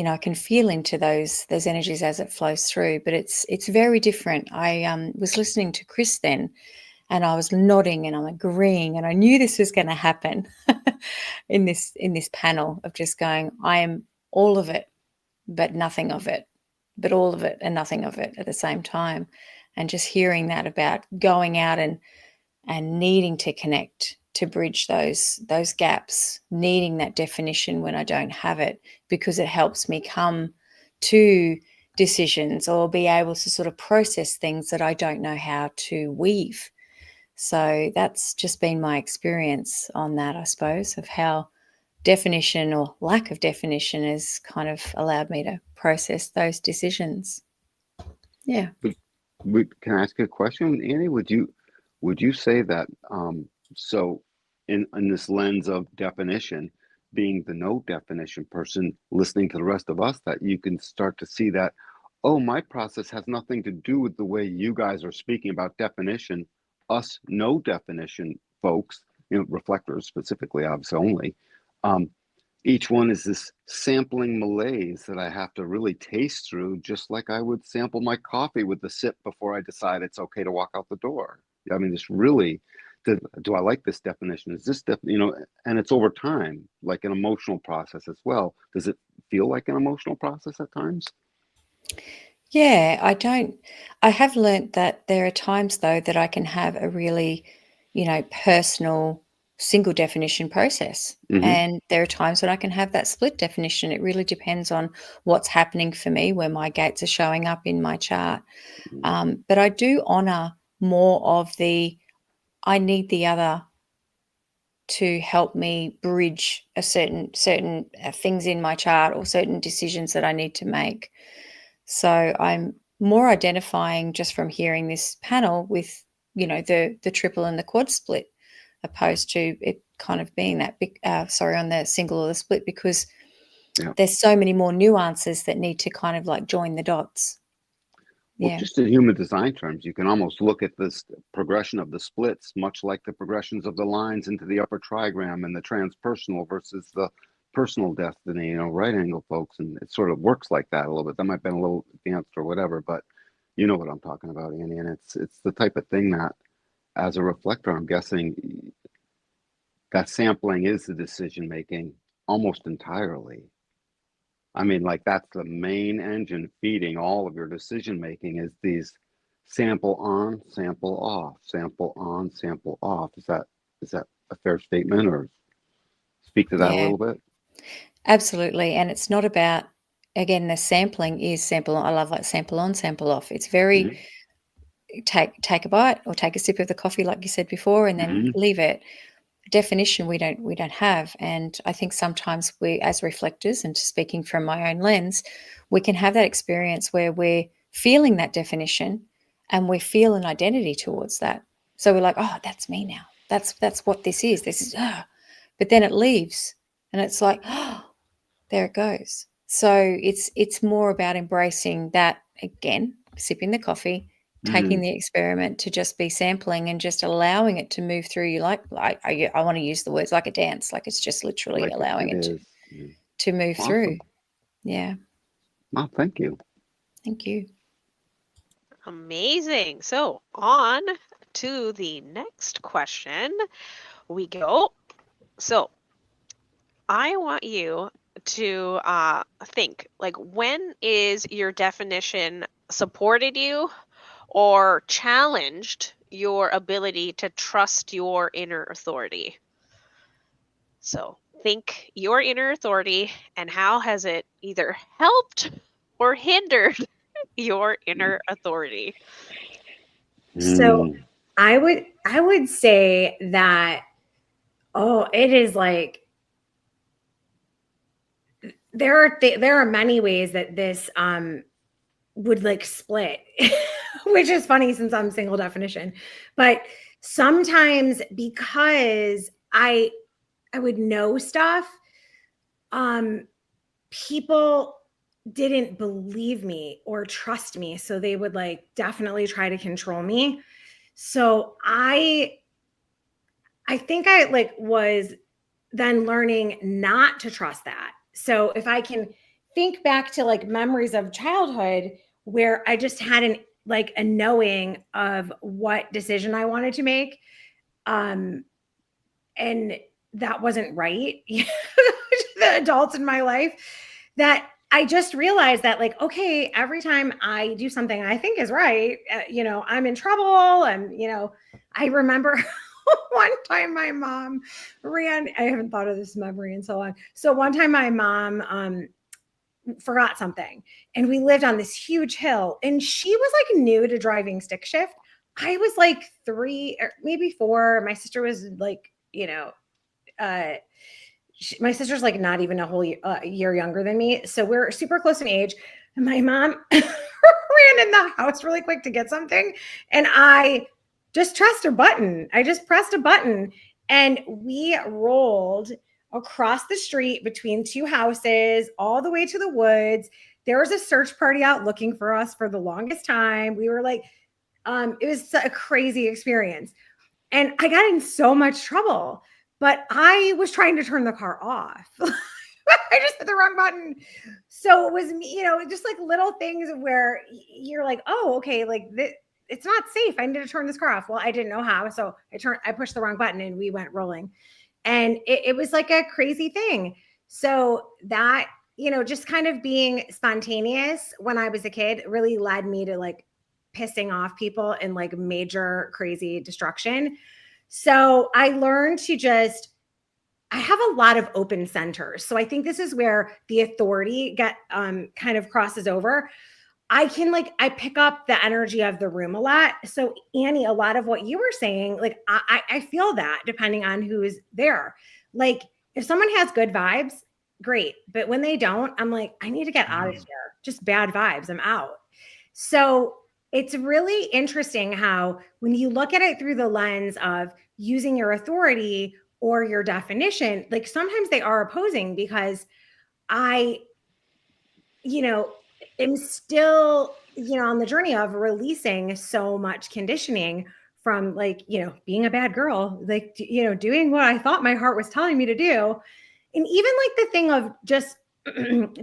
S7: I can feel into those energies as it flows through, but it's very different. I was listening to Chris then, and I was nodding and I'm agreeing, and I knew this was going to happen in this panel of just going, I am all of it, but nothing of it, but all of it and nothing of it at the same time. And just hearing that about going out and needing to connect, to bridge those gaps, needing that definition when I don't have it, because it helps me come to decisions or be able to sort of process things that I don't know how to weave. So that's just been my experience on that, I suppose, of how definition or lack of definition has kind of allowed me to process those decisions. Yeah.
S3: Can I ask you a question, Annie? Would you say that so in this lens of definition, being the no definition person, listening to the rest of us, that you can start to see that, oh, my process has nothing to do with the way you guys are speaking about definition. Us no definition folks, reflectors specifically, obviously only. Um, each one is this sampling malaise that I have to really taste through, just like I would sample my coffee with the sip before I decide it's okay to walk out the door. I mean, this really, do I like this definition? Is this, and it's over time, like an emotional process as well. Does it feel like an emotional process at times?
S7: Yeah, I have learnt that there are times though that I can have a really, personal single definition process.
S3: Mm-hmm.
S7: And there are times when I can have that split definition. It really depends on what's happening for me, where my gates are showing up in my chart. But I do honor more of I need the other to help me bridge a certain things in my chart or certain decisions that I need to make. So I'm more identifying just from hearing this panel with, the triple and the quad split, opposed to it kind of being that big, on the single or the split, because there's so many more nuances that need to kind of like join the dots.
S3: Well, just in human design terms, you can almost look at this progression of the splits, much like the progressions of the lines into the upper trigram and the transpersonal versus the personal destiny, right angle folks. And it sort of works like that a little bit. That might have been a little advanced or whatever, but you know what I'm talking about, Annie. And it's the type of thing that, as a reflector, I'm guessing that sampling is the decision making almost entirely. I mean, like that's the main engine feeding all of your decision making is these sample on, sample off, sample on, sample off. Is that a fair statement, or speak to that a little bit?
S7: Absolutely. And it's not about, again, the sampling is sample on. I love like sample on, sample off. It's very take a bite or take a sip of the coffee, like you said before, and then leave it. Definition we don't have. And I think sometimes we, as reflectors, and speaking from my own lens, we can have that experience where we're feeling that definition and we feel an identity towards that. So we're like, oh, that's me now. That's what this is. But then it leaves and it's like, oh, there it goes. So it's more about embracing that, again, sipping the coffee, taking the experiment to just be sampling and just allowing it to move through you. Like I want to use the words like a dance, like it's just literally like allowing it to move through. Yeah.
S3: Well, thank you.
S7: Thank you.
S1: Amazing. So on to the next question we go. So I want you to think, like, when is your definition supported you or challenged your ability to trust your inner authority? So think your inner authority and how has it either helped or hindered your inner authority?
S4: So I would say that, it is like, there are many ways that this would like split, which is funny since I'm single definition. But sometimes because I would know stuff, people didn't believe me or trust me, so they would like definitely try to control me. So I think I like was then learning not to trust that. So if I can think back to like memories of childhood where I just had a knowing of what decision I wanted to make, and that wasn't right, the adults in my life, that I just realized that, like, okay, every time I do something I think is right, I'm in trouble. And, I remember one time my mom I haven't thought of this memory in so long. So one time my mom forgot something. And we lived on this huge hill, and she was like new to driving stick shift. I was like 3 or maybe 4. My sister was like, my sister's like not even a whole year younger than me. So we're super close in age. And my mom ran in the house really quick to get something. And I just pressed a button. And we rolled across the street between 2 houses, all the way to the woods. There was a search party out looking for us for the longest time. We were like, it was a crazy experience. And I got in so much trouble, but I was trying to turn the car off. I just hit the wrong button. So it was, just like little things where you're like, oh, okay, like it's not safe. I need to turn this car off. Well, I didn't know how. So I pushed the wrong button and we went rolling. And it was like a crazy thing. So that, just kind of being spontaneous when I was a kid really led me to like pissing off people and like major crazy destruction. So I learned to I have a lot of open centers. So I think this is where the authority kind of crosses over. I pick up the energy of the room a lot. So Annie, a lot of what you were saying, like I feel that depending on who is there. Like if someone has good vibes, great. But when they don't, I'm like, I need to get out of here. Just bad vibes. I'm out. So it's really interesting how when you look at it through the lens of using your authority or your definition, like sometimes they are opposing because I, am still, on the journey of releasing so much conditioning from like, being a bad girl, like, doing what I thought my heart was telling me to do. And even like the thing of just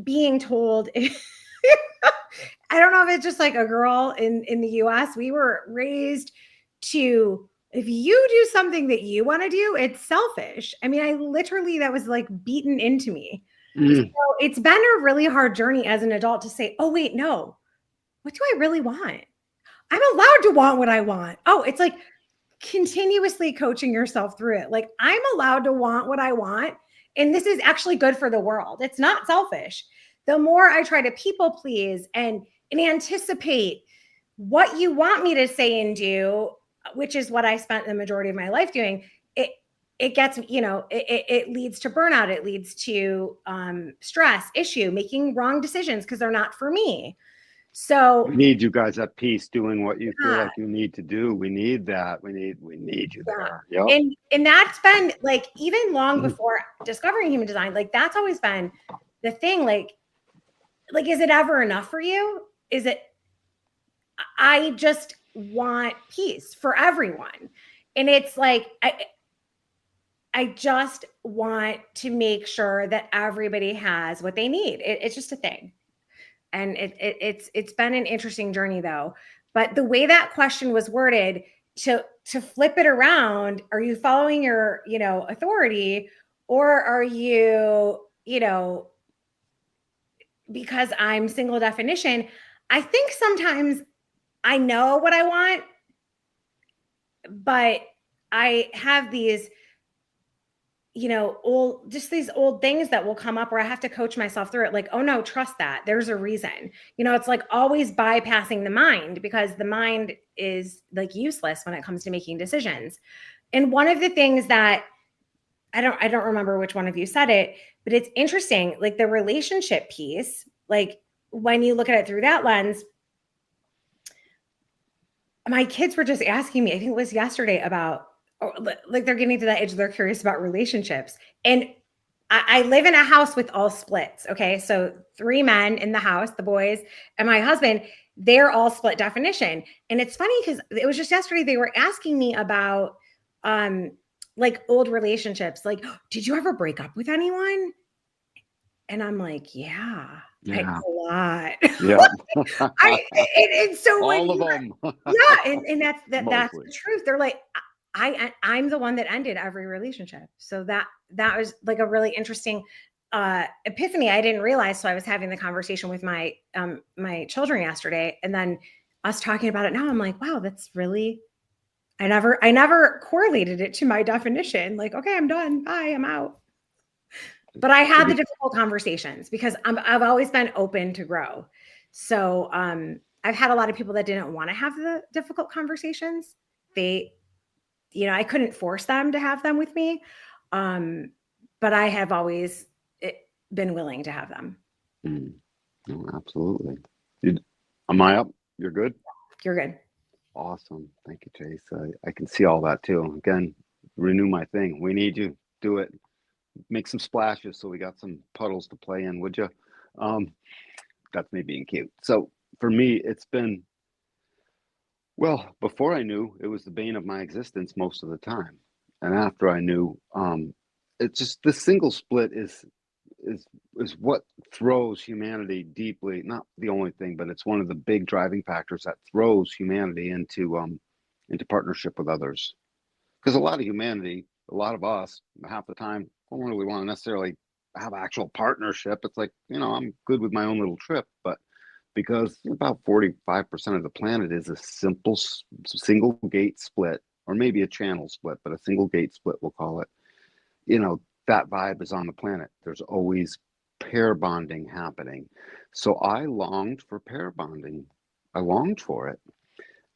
S4: being told, I don't know if it's just like a girl in the US, we were raised to, if you do something that you want to do, it's selfish. I mean, that was like beaten into me. So it's been a really hard journey as an adult to say, oh, wait, no, what do I really want? I'm allowed to want what I want. Oh, it's like continuously coaching yourself through it. Like I'm allowed to want what I want. And this is actually good for the world. It's not selfish. The more I try to people please and anticipate what you want me to say and do, which is what I spent the majority of my life doing, it gets, it leads to burnout. It leads to stress, issue, making wrong decisions because they're not for me. So
S3: we need you guys at peace doing what you feel like you need to do. We need that. We need you there. Yep.
S4: And that's been like, even long before discovering human design, like that's always been the thing. Like, is it ever enough for you? I just want peace for everyone. And it's like, I just want to make sure that everybody has what they need. It's just a thing. And it's been an interesting journey though. But the way that question was worded, to flip it around, are you following your, authority, or are you, because I'm single definition, I think sometimes I know what I want, but I have these, these old things that will come up where I have to coach myself through it. Like, oh no, trust that. There's a reason. It's like always bypassing the mind, because the mind is like useless when it comes to making decisions. And one of the things that I don't remember which one of you said it, but it's interesting, like the relationship piece, like when you look at it through that lens, my kids were just asking me, I think it was yesterday, about, like they're getting to that age, they're curious about relationships. And I live in a house with all splits. Okay. So 3 men in the house, the boys and my husband, they're all split definition. And it's funny because it was just yesterday, they were asking me about like old relationships. Like, did you ever break up with anyone? And I'm like, yeah. A lot.
S3: Yeah.
S4: And so
S3: all of them.
S4: Yeah. And that's the truth. They're like, I'm the one that ended every relationship. So that was like a really interesting epiphany I didn't realize. So I was having the conversation with my my children yesterday, and then us talking about it now, I'm like, wow, that's really, I never correlated it to my definition. Like, okay, I'm done. Bye, I'm out. But I had the difficult conversations because I've always been open to grow. So I've had a lot of people that didn't want to have the difficult conversations. They, I couldn't force them to have them with me. But I have always been willing to have them.
S3: Oh, absolutely. Am I up? You're good?
S4: You're good.
S3: Awesome. Thank you, Chase. I can see all that too. Again, renew my thing. We need you. Do it. Make some splashes so we got some puddles to play in, would you? That's me being cute. So for me, it's been, well, before I knew, it was the bane of my existence most of the time. And after I knew, it's just the single split is what throws humanity deeply, not the only thing, but it's one of the big driving factors that throws humanity into partnership with others. Because a lot of humanity, a lot of us, half the time, don't really want to necessarily have actual partnership. It's like, I'm good with my own little trip, but because about 45% of the planet is a simple single gate split, or maybe a channel split, but a single gate split, we'll call it. That vibe is on the planet. There's always pair bonding happening. So I longed for pair bonding. I longed for it.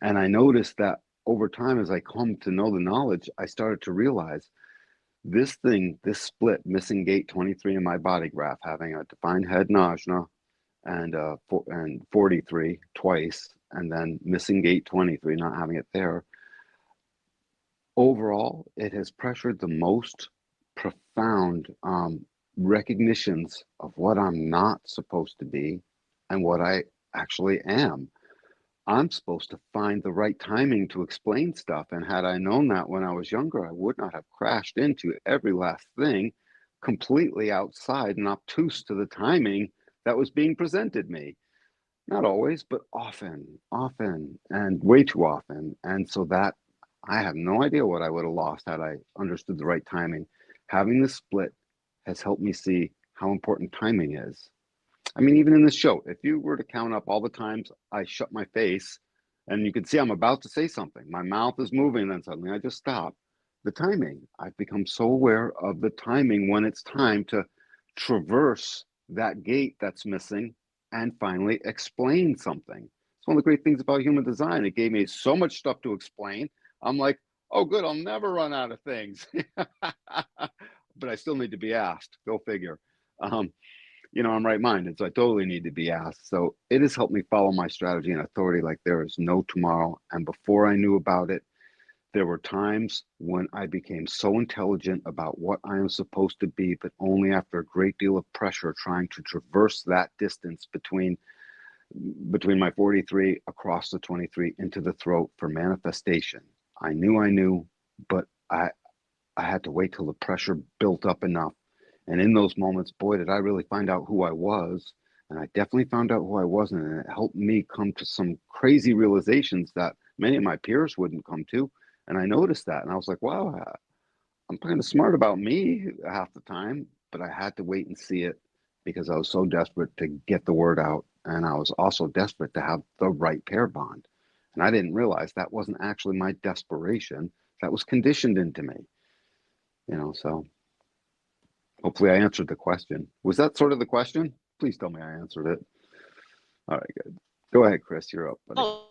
S3: And I noticed that over time, as I come to know the knowledge, I started to realize this split, missing gate 23 in my body graph, having a defined head and ajna and 43 twice, and then missing gate 23, not having it there. Overall, it has pressured the most profound recognitions of what I'm not supposed to be and what I actually am. I'm supposed to find the right timing to explain stuff. And had I known that when I was younger, I would not have crashed into every last thing completely outside and obtuse to the timing that was being presented me. Not always, but often, and way too often. And so that I have no idea what I would have lost had I understood the right timing. Having this split has helped me see how important timing is. I mean, even in this show, if you were to count up all the times I shut my face and you can see I'm about to say something, my mouth is moving, and then suddenly I just stop. The timing, I've become so aware of the timing when it's time to traverse that gate that's missing and finally explain something. It's one of the great things about human design. It gave me so much stuff to explain. I'm like, oh, good, I'll never run out of things. But I still need to be asked. Go figure. I'm right-minded, so I totally need to be asked. So it has helped me follow my strategy and authority like there is no tomorrow. And before I knew about it, there were times when I became so intelligent about what I am supposed to be, but only after a great deal of pressure trying to traverse that distance between my 43 across the 23 into the throat for manifestation. I knew, but I had to wait till the pressure built up enough. And in those moments, boy, did I really find out who I was. And I definitely found out who I wasn't. And it helped me come to some crazy realizations that many of my peers wouldn't come to. And I noticed that. And I was like, wow, I'm kind of smart about me half the time. But I had to wait and see it because I was so desperate to get the word out. And I was also desperate to have the right pair bond. And I didn't realize that wasn't actually my desperation. That was conditioned into me. So hopefully I answered the question. Was that sort of the question? Please tell me I answered it. All right, good. Go ahead, Chris. You're up, buddy.
S1: Oh,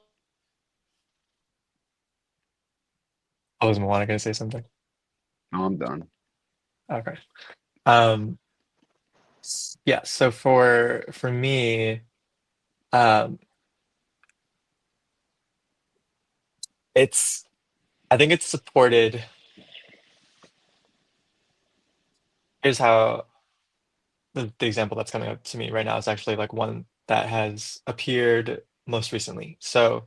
S5: Was Moana going to say something?
S3: No, I'm done.
S5: Okay. Yeah. So for me, I think it's supported. Here's how the example that's coming up to me right now is actually like one that has appeared most recently. So,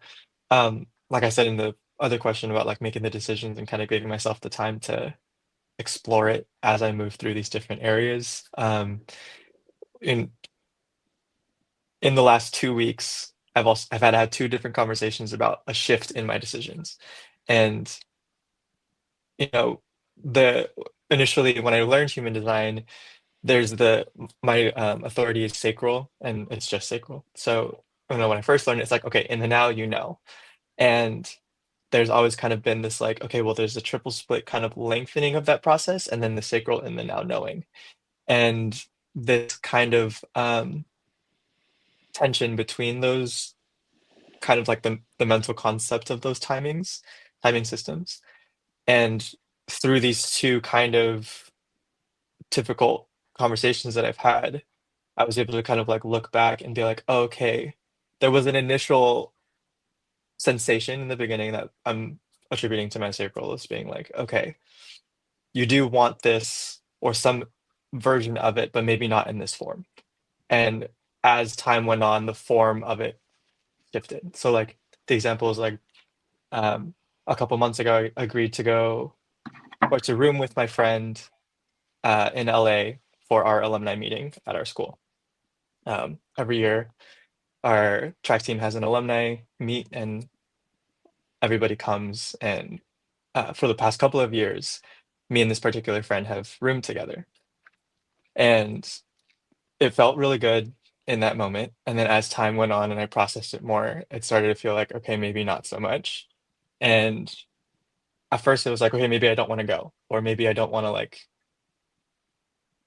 S5: like I said in the other question about like making the decisions and kind of giving myself the time to explore it as I move through these different areas. In the last 2 weeks, I've had 2 different conversations about a shift in my decisions, and initially when I learned human design, there's my authority is sacral, and it's just sacral. So when I first learned it, it's like, okay, in the now, and there's always kind of been this like, okay, well, there's a triple split kind of lengthening of that process, and then the sacral in the now knowing. And this kind of tension between those, kind of like the mental concept of those timing systems. And through these two kind of difficult conversations that I've had, I was able to kind of like look back and be like, oh, okay, there was an initial sensation in the beginning that I'm attributing to my sacral as being like, okay, you do want this or some version of it, but maybe not in this form. And as time went on, the form of it shifted. So like the example is like a couple months ago, I agreed to go or to room with my friend in LA for our alumni meeting at our school. Every year, our track team has an alumni meet, and everybody comes. And for the past couple of years, me and this particular friend have roomed together, and it felt really good in that moment. And then as time went on and I processed it more, it started to feel like, okay, maybe not so much. And at first it was like, okay, maybe I don't want to go, or maybe I don't want to like,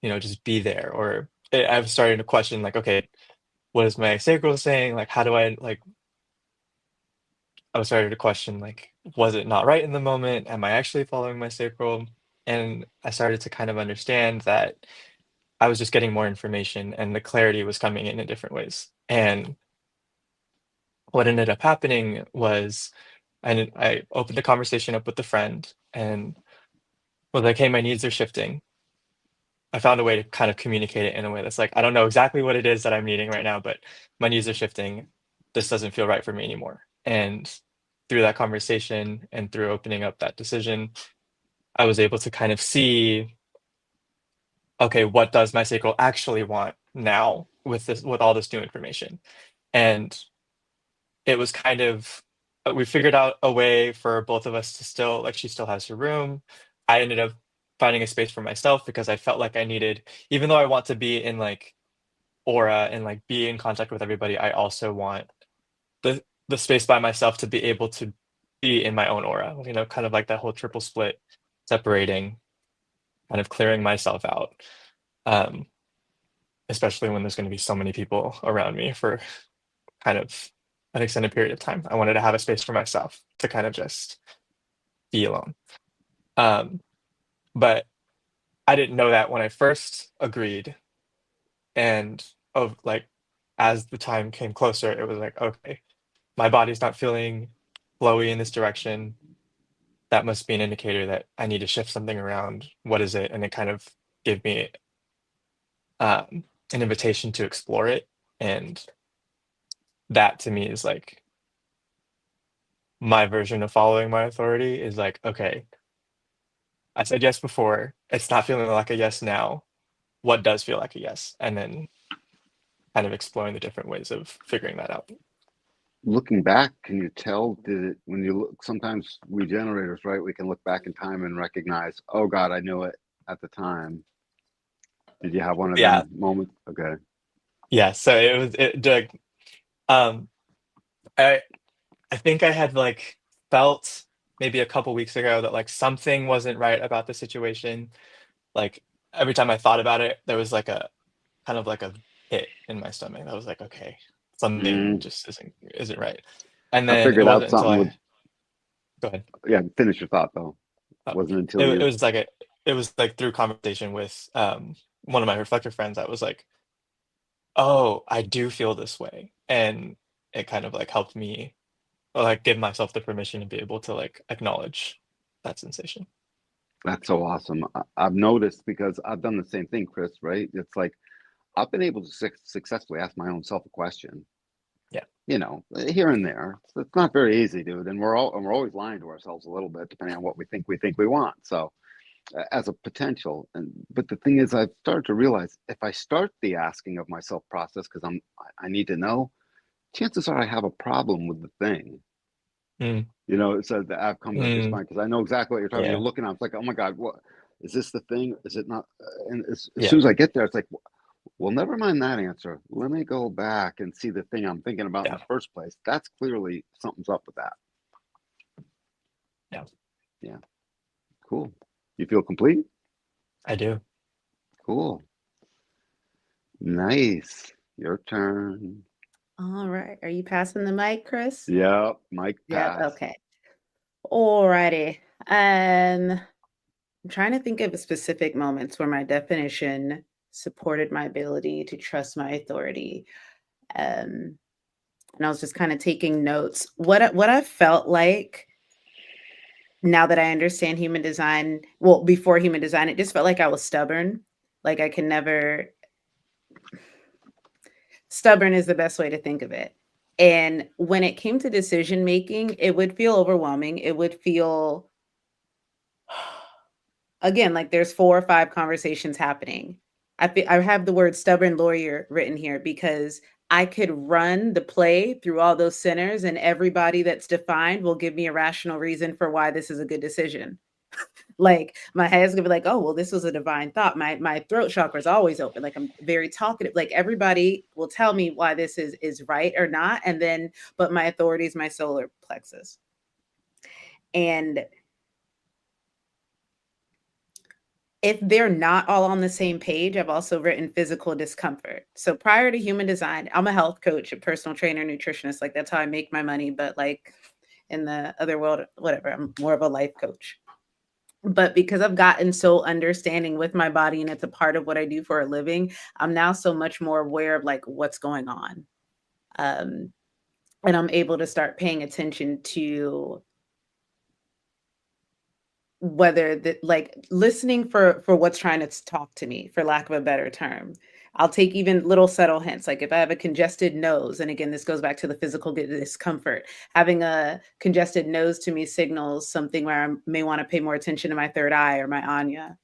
S5: just be there. Or I was starting to question like, okay, what is my sacral saying? Like, how do I was starting to question like, was it not right in the moment? Am I actually following my sacral? And I started to kind of understand that I was just getting more information and the clarity was coming in different ways. And what ended up happening was I opened the conversation up with the friend and was like, hey, my needs are shifting. I found a way to kind of communicate it in a way that's like, I don't know exactly what it is that I'm needing right now, but my needs are shifting. This doesn't feel right for me anymore. And through that conversation and through opening up that decision, I was able to kind of see, okay, what does my sacral actually want now with all this new information? And it was kind of, we figured out a way for both of us to still, like, she still has her room. I ended up finding a space for myself because I felt like I needed, even though I want to be in like aura and like be in contact with everybody, I also want the space by myself to be able to be in my own aura, kind of like that whole triple split, separating, kind of clearing myself out. Um, Especially when there's going to be so many people around me for kind of an extended period of time. I wanted to have a space for myself to kind of just be alone. Um, but I didn't know that when I first agreed. And of like, as the time came closer, it was like, okay, my body's not feeling flowy in this direction. That must be an indicator that I need to shift something around. What is it? And it kind of gave me an invitation to explore it. And that to me is like my version of following my authority is like, okay, I said yes before. It's not feeling like a yes now. What does feel like a yes? And then kind of exploring the different ways of figuring that out.
S3: Looking back, can you tell, did it, when you look, sometimes we generators, right, we can look back in time and recognize, oh God, I knew it at the time. Did you have one of
S5: Yeah.
S3: them moments? Okay.
S5: Yeah. So um, I think I had like felt maybe a couple weeks ago that like something wasn't right about the situation. Like every time I thought about it, there was like a kind of like a hit in my stomach. I was like, okay, something
S3: Mm,
S5: just isn't right. And
S3: I
S5: then it
S3: figured out
S5: wasn't until
S3: something with,
S5: go ahead.
S3: yeah, finish your thought though.
S5: Oh,
S3: Wasn't until
S5: it
S3: you,
S5: was like it was like through conversation with one of my reflector friends that was like, oh, I do feel this way. And it kind of like helped me or like give myself the permission to be able to like acknowledge that sensation.
S3: that's so awesome. I've noticed because I've done the same thing, Chris, right? It's like, I've been able to successfully ask my own self a question,
S5: Yeah.
S3: here and there. It's not very easy, dude. And we're always lying to ourselves a little bit, depending on what we think we want. So as a potential, but the thing is, I've started to realize if I start the asking of myself process because I need to know, chances are I have a problem with the thing.
S5: Mm,
S3: So the app comes up
S5: mm,
S3: respond because I know exactly what you're talking about. You're
S5: yeah.
S3: looking at it, it's like, oh my God, what is this the thing? Is it not? And as
S5: Yeah.
S3: soon as I get there, it's like, well, never mind that answer. Let me go back and see the thing I'm thinking about in
S5: Yeah.
S3: the first place. That's clearly something's up with that.
S5: Yeah.
S3: Yeah. Cool. You feel complete?
S5: I do.
S3: Cool. Nice. Your turn.
S6: All right. Are you passing the mic, Chris?
S3: Yep. Mike
S6: Yep.
S3: pass.
S6: Okay. Alrighty. I'm trying to think of specific moments where my definition supported my ability to trust my authority. And I was just kind of taking notes. What I felt like now that I understand human design, well, before human design, it just felt like I was stubborn. Like I can never, stubborn is the best way to think of it. And when it came to decision making, it would feel overwhelming. It would feel, again, like there's 4 or 5 conversations happening. I have the word stubborn lawyer written here because I could run the play through all those centers and everybody that's defined will give me a rational reason for why this is a good decision. Like my head's gonna be like, oh, well, this was a divine thought. My throat chakra is always open. Like I'm very talkative. Like everybody will tell me why this is right or not. And then, but my authority is my solar plexus. And if they're not all on the same page, I've also written physical discomfort. So prior to human design, I'm a health coach, a personal trainer, nutritionist. Like that's how I make my money. But like in the other world, whatever, I'm more of a life coach. But because I've gotten so understanding with my body and it's a part of what I do for a living, I'm now so much more aware of like what's going on. And I'm able to start paying attention to whether that like listening for what's trying to talk to me, for lack of a better term. I'll take even little subtle hints, like if I have a congested nose, and again this goes back to the physical discomfort, having a congested nose to me signals something where I may want to pay more attention to my third eye or my anya.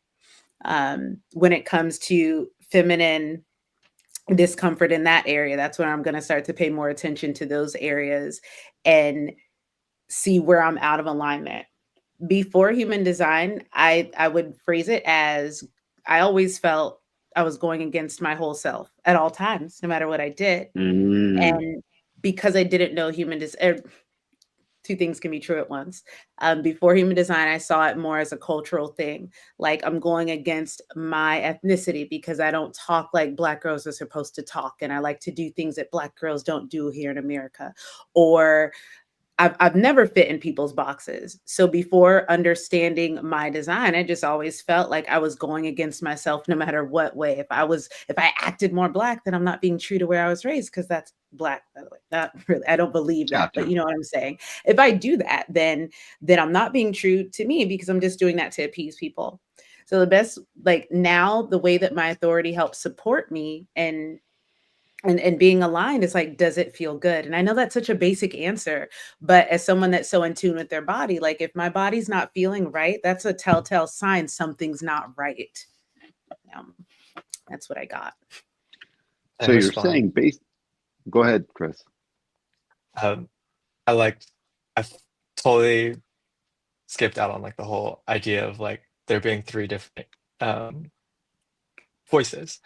S6: When it comes to feminine discomfort in that area, that's when I'm going to start to pay more attention to those areas and see where I'm out of alignment. Before human design, I would phrase it as I always felt I was going against my whole self at all times, no matter what I did. And because I didn't know human design, two things can be true at once. Before human design, I saw it more as a cultural thing. Like I'm going against my ethnicity because I don't talk like Black girls are supposed to talk. And I like to do things that Black girls don't do here in America. Or I've never fit in people's boxes. So before understanding my design, I just always felt like I was going against myself no matter what way. If I acted more Black, then I'm not being true to where I was raised, because that's Black, by the way. Not really. I don't believe that, but you know what I'm saying? If I do that, then I'm not being true to me, because I'm just doing that to appease people. So the best, like now, the way that my authority helps support me and being aligned is like, does it feel good? And I know that's such a basic answer, but as someone that's so in tune with their body, like if my body's not feeling right, that's a telltale sign something's not right. That's what I got.
S3: So you're saying go ahead, Chris.
S5: I totally skipped out on like the whole idea of like there being 3 different voices.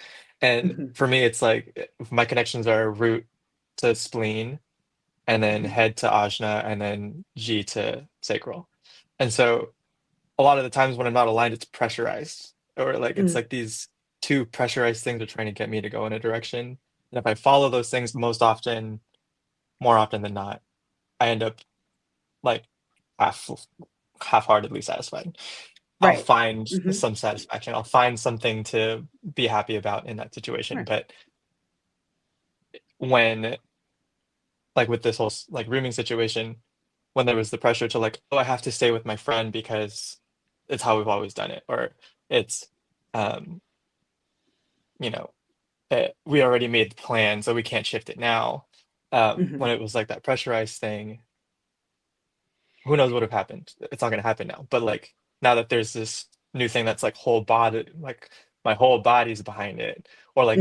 S5: And for me, it's like my connections are root to spleen, and then head to ajna, and then G to sacral. And so a lot of the times when I'm not aligned, it's pressurized, or like it's like these 2 pressurized things are trying to get me to go in a direction. And if I follow those things more often than not, I end up like half-heartedly satisfied. I'll find some satisfaction. I'll find something to be happy about in that situation. But when, like with this whole like rooming situation, when there was the pressure to like, oh, I have to stay with my friend because it's how we've always done it, or it's, we already made the plan, so we can't shift it now. When it was like that pressurized thing, who knows what would have happened? It's not going to happen now. But like now that there's this new thing that's like whole body, like my whole body's behind it, or like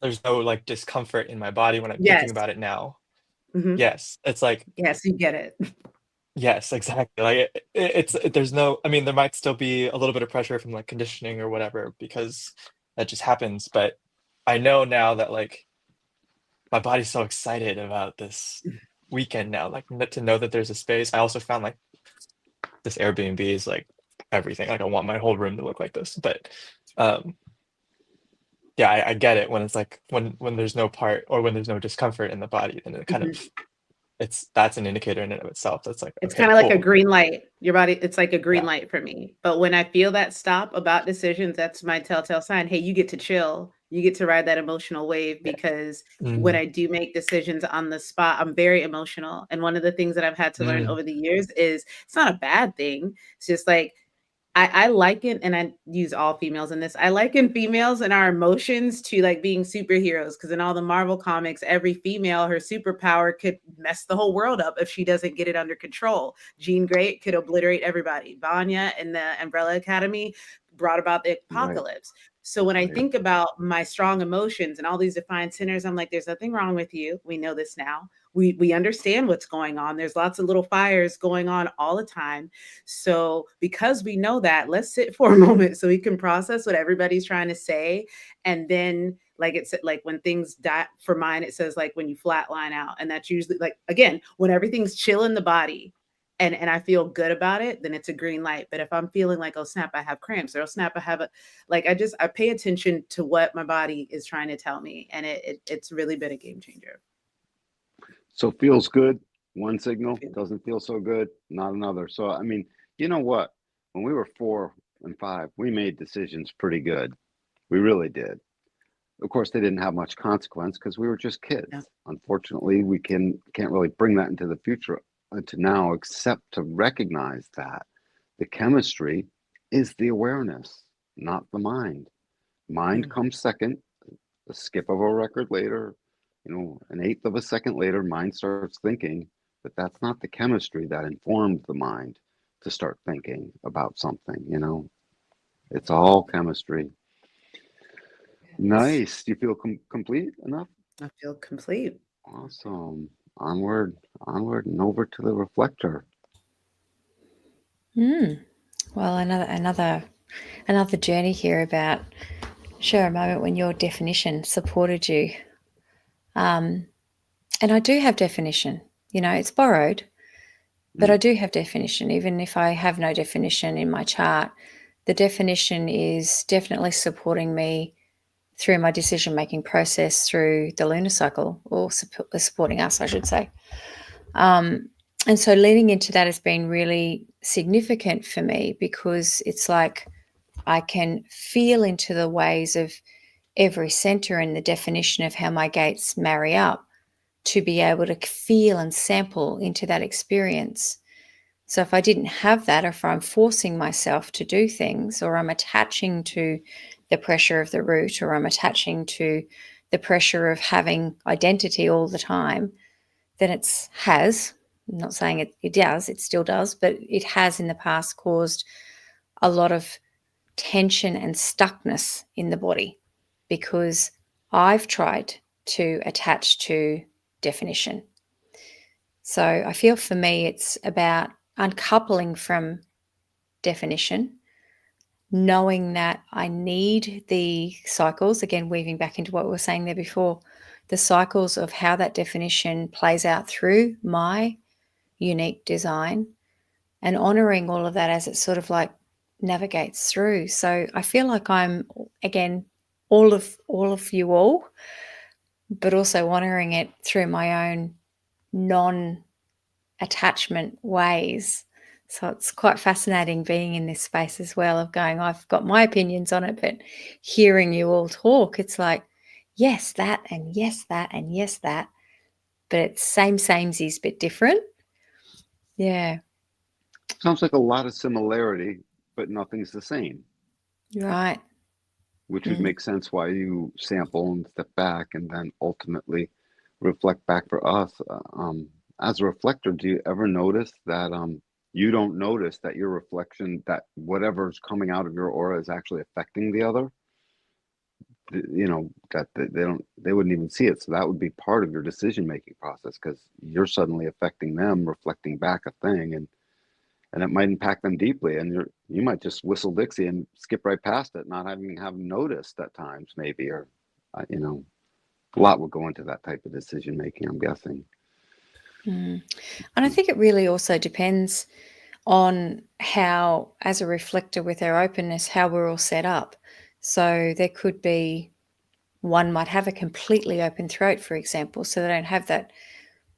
S5: there's no like discomfort in my body when I'm thinking about it now. Yes, it's like,
S6: yes, you get it.
S5: Yes, exactly. Like there's no, I mean, there might still be a little bit of pressure from like conditioning or whatever, because that just happens. But I know now that like my body's so excited about this weekend now, like to know that there's a space. I also found like this Airbnb is like everything. Like I want my whole room to look like this. But yeah, I get it when it's like when there's no part or when there's no discomfort in the body, then it kind
S6: Mhm.
S5: of that's an indicator in and of itself. That's like,
S6: It's
S5: okay,
S6: kinda like a
S5: cool.
S6: green light. Your body, it's like a green
S5: Yeah.
S6: light for me. But when I feel that stop about decisions, that's my telltale sign. Hey, you get to chill. You get to ride that emotional wave
S5: Yeah.
S6: because when
S5: Mm,
S6: I do make decisions on the spot, I'm very emotional. And one of the things that I've had to learn
S5: mm,
S6: over the years is it's not a bad thing. It's just like I liken, and I use all females in this. I liken females and our emotions to like being superheroes because in all the Marvel comics, every female, her superpower could mess the whole world up if she doesn't get it under control. Jean Grey could obliterate everybody. Vanya in the Umbrella Academy brought about the
S3: Right.
S6: apocalypse. So when I
S3: Right.
S6: think about my strong emotions and all these defined centers, I'm like, there's nothing wrong with you. We know this now. We understand what's going on. There's lots of little fires going on all the time. So, because we know that, let's sit for a moment so we can process what everybody's trying to say. And then, like it's like when things die, for mine, it says like when you flatline out. And that's usually like, again, when everything's chill in the body and I feel good about it, then it's a green light. But if I'm feeling like, oh snap, I have cramps, or oh snap, I have a like I pay attention to what my body is trying to tell me. And it's really been a game changer.
S3: So feels good, one signal, doesn't feel so good, not another. So, I mean, you know what? When we were 4 and 5, we made decisions pretty good. We really did. Of course, they didn't have much consequence because we were just kids.
S6: Yeah.
S3: Unfortunately, we can't really bring that into the future to now, except to recognize that the chemistry is the awareness, not the mind. Mind
S6: Mm.
S3: comes second, a skip of a record later, an eighth of a second later, mind starts thinking, but that's not the chemistry that informed the mind to start thinking about something. It's all chemistry. Nice. Do you feel complete enough?
S6: I feel complete.
S3: Awesome. Onward, onward, and over to the reflector.
S7: Well, another journey here about share a moment when your definition supported you. And I do have definition. It's borrowed, but I do have definition. Even if I have no definition in my chart, the definition is definitely supporting me through my decision-making process through the lunar cycle, or supporting us, I should say. And so leading into that has been really significant for me because it's like I can feel into the ways of every center and the definition of how my gates marry up to be able to feel and sample into that experience. So if I didn't have that, or if I'm forcing myself to do things, or I'm attaching to the pressure of the root, or I'm attaching to the pressure of having identity all the time, then I'm not saying it does, it still does, but it has in the past caused a lot of tension and stuckness in the body because I've tried to attach to definition. So I feel for me it's about uncoupling from definition, knowing that I need the cycles, again, weaving back into what we were saying there before, the cycles of how that definition plays out through my unique design and honoring all of that as it sort of like navigates through. So I feel like I'm, again, all of you all, but also honoring it through my own non-attachment ways. So it's quite fascinating being in this space as well of going, I've got my opinions on it, but hearing you all talk, it's like, yes, that, and yes, that, and yes, that. But it's samesies, but different. Yeah.
S3: Sounds like a lot of similarity, but nothing's the same,
S7: Right.
S3: which would make sense why you sample and step back and then ultimately reflect back for us. As a reflector, do you ever notice that you don't notice that your reflection, that whatever's coming out of your aura is actually affecting the other? That they wouldn't even see it. So that would be part of your decision making process because you're suddenly affecting them, reflecting back a thing, and it might impact them deeply. And you might just whistle Dixie and skip right past it, not having noticed at times, maybe, or a lot will go into that type of decision making, I'm guessing.
S7: And I think it really also depends on how, as a reflector with our openness, how we're all set up. So there could be One might have a completely open throat, for example, so they don't have that.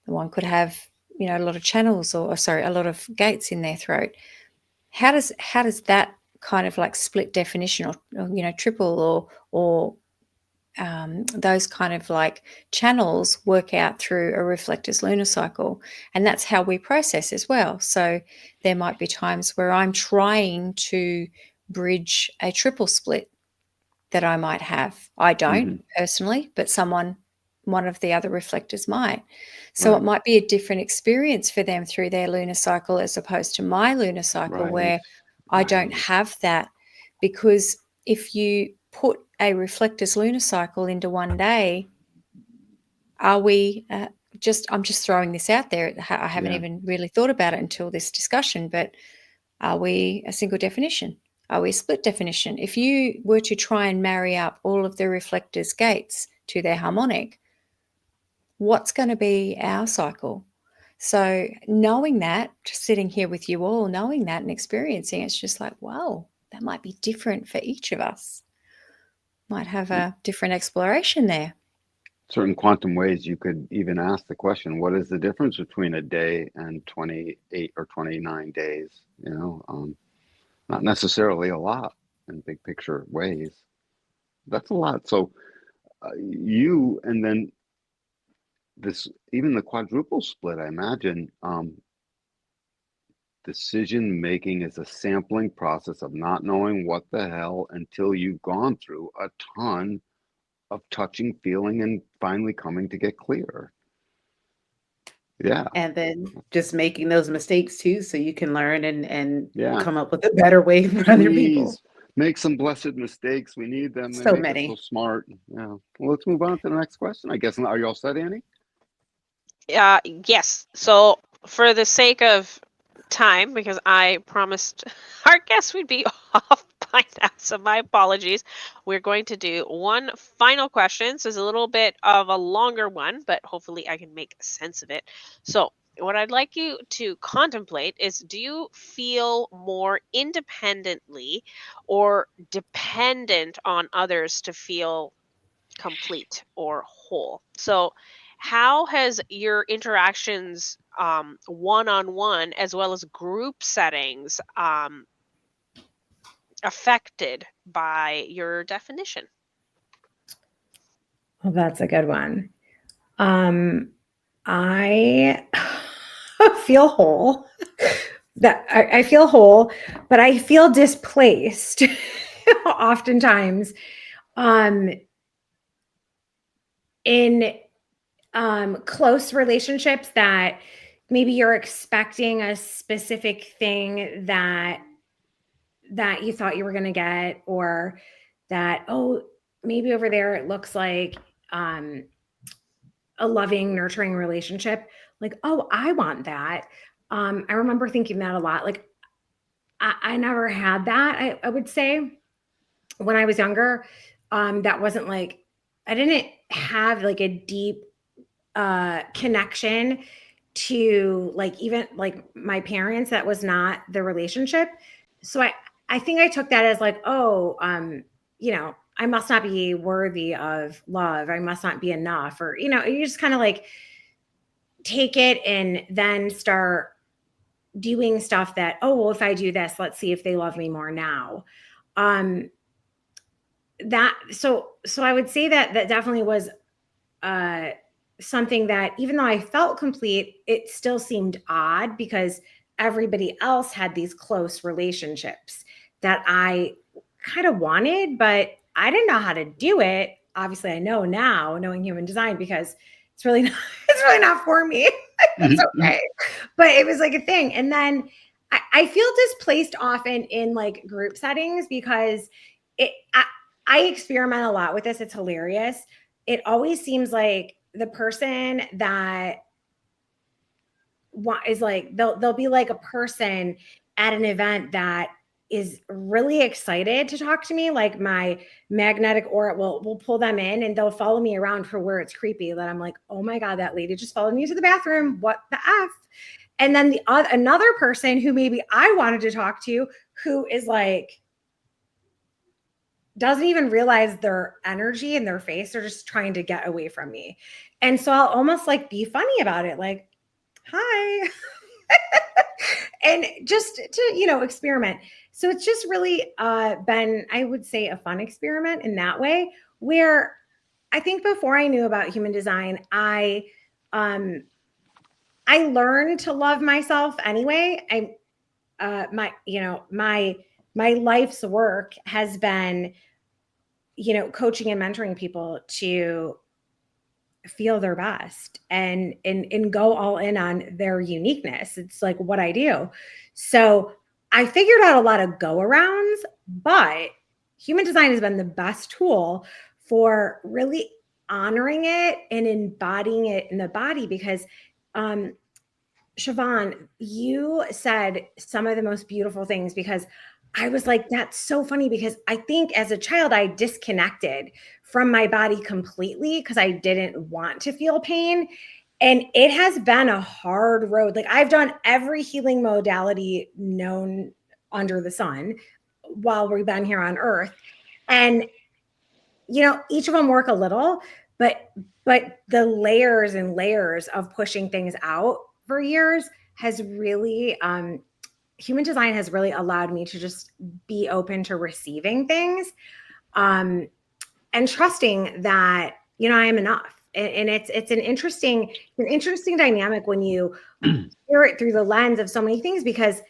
S7: One could have, a lot of channels or a lot of gates in their throat. How does that kind of like split definition or triple or those kind of like channels work out through a reflector's lunar cycle? And that's how we process as well. So there might be times where I'm trying to bridge a triple split that I might have. I don't personally, but one of the other reflectors might. So it might be a different experience for them through their lunar cycle as opposed to my lunar cycle, where I don't have that. Because if you put a reflector's lunar cycle into one day, are we I'm just throwing this out there. I haven't even really thought about it until this discussion, but are we a single definition? Are we a split definition? If you were to try and marry up all of the reflectors' gates to their harmonic, what's going to be our cycle? So knowing that, just sitting here with you all, knowing that and experiencing, it's just like, wow, that might be different for each of us. Might have a different exploration there.
S3: Certain quantum ways you could even ask the question, what is the difference between a day and 28 or 29 days? Not necessarily a lot in big picture ways. That's a lot. So you, and then this, even the quadruple split, I imagine, decision making is a sampling process of not knowing what the hell until you've gone through a ton of touching, feeling, and finally coming to get clear. Yeah.
S6: And then just making those mistakes too, so you can learn and come up with a better way for other people.
S3: Make some blessed mistakes. We need them. They
S6: So
S3: make
S6: many.
S3: us so smart. Yeah. Well, let's move on to the next question, I guess. Are you all set, Annie?
S1: Yes. So for the sake of time, because I promised our guests we'd be off by now, so my apologies. We're going to do one final question. So it's a little bit of a longer one, but hopefully I can make sense of it. So what I'd like you to contemplate is, do you feel more independently or dependent on others to feel complete or whole? So how has your interactions one-on-one as well as group settings affected by your definition?
S4: Well, that's a good one. I feel whole. That I feel whole, but I feel displaced oftentimes in close relationships that maybe you're expecting a specific thing that you thought you were going to get, or that, oh, maybe over there it looks like a loving, nurturing relationship. Like, oh, I want that. I remember thinking that a lot. Like, I never had that, I would say, when I was younger. That wasn't like, I didn't have like a deep connection to like even like my parents. That was not the relationship. So I think I took that as like, oh, I must not be worthy of love. I must not be enough. Or, you just kind of like take it and then start doing stuff that, oh, well, if I do this, let's see if they love me more now. So I would say that definitely was something that, even though I felt complete, it still seemed odd because everybody else had these close relationships that I kind of wanted, but I didn't know how to do it. Obviously, I know now, knowing human design, because it's really not for me. That's okay. But it was like a thing. And then I feel displaced often in like group settings because I experiment a lot with this. It's hilarious. It always seems like the person that is like, they'll be like a person at an event that is really excited to talk to me. Like my magnetic aura will pull them in and they'll follow me around for where it's creepy, that I'm like, oh my God, that lady just followed me to the bathroom. What the F? And then another person who maybe I wanted to talk to, who is like doesn't even realize their energy in their face. They're just trying to get away from me. And so I'll almost like be funny about it, like, hi. And just to, you know, experiment. So it's just really been, I would say, a fun experiment in that way, where I think before I knew about human design, I learned to love myself anyway. My life's work has been, you know, coaching and mentoring people to feel their best and go all in on their uniqueness. It's like what I do. So I figured out a lot of go arounds, but human design has been the best tool for really honoring it and embodying it in the body, because Siobhan, you said some of the most beautiful things, because I was like, that's so funny, because I think as a child, I disconnected from my body completely because I didn't want to feel pain. And it has been a hard road. Like, I've done every healing modality known under the sun while we've been here on Earth. And, you know, each of them work a little, but the layers and layers of pushing things out for years has really, human design has really allowed me to just be open to receiving things, and trusting that, you know, I am enough. And it's an interesting dynamic when you hear it through the lens of so many things, because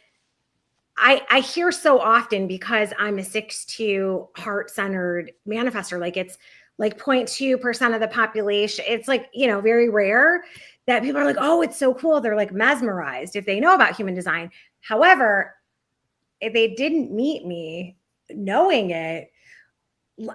S4: I hear so often, because I'm a 6-2 heart-centered manifestor, like it's like 0.2% of the population. It's like, you know, very rare that people are like, oh, it's so cool. They're like mesmerized if they know about human design. However, if they didn't meet me knowing it,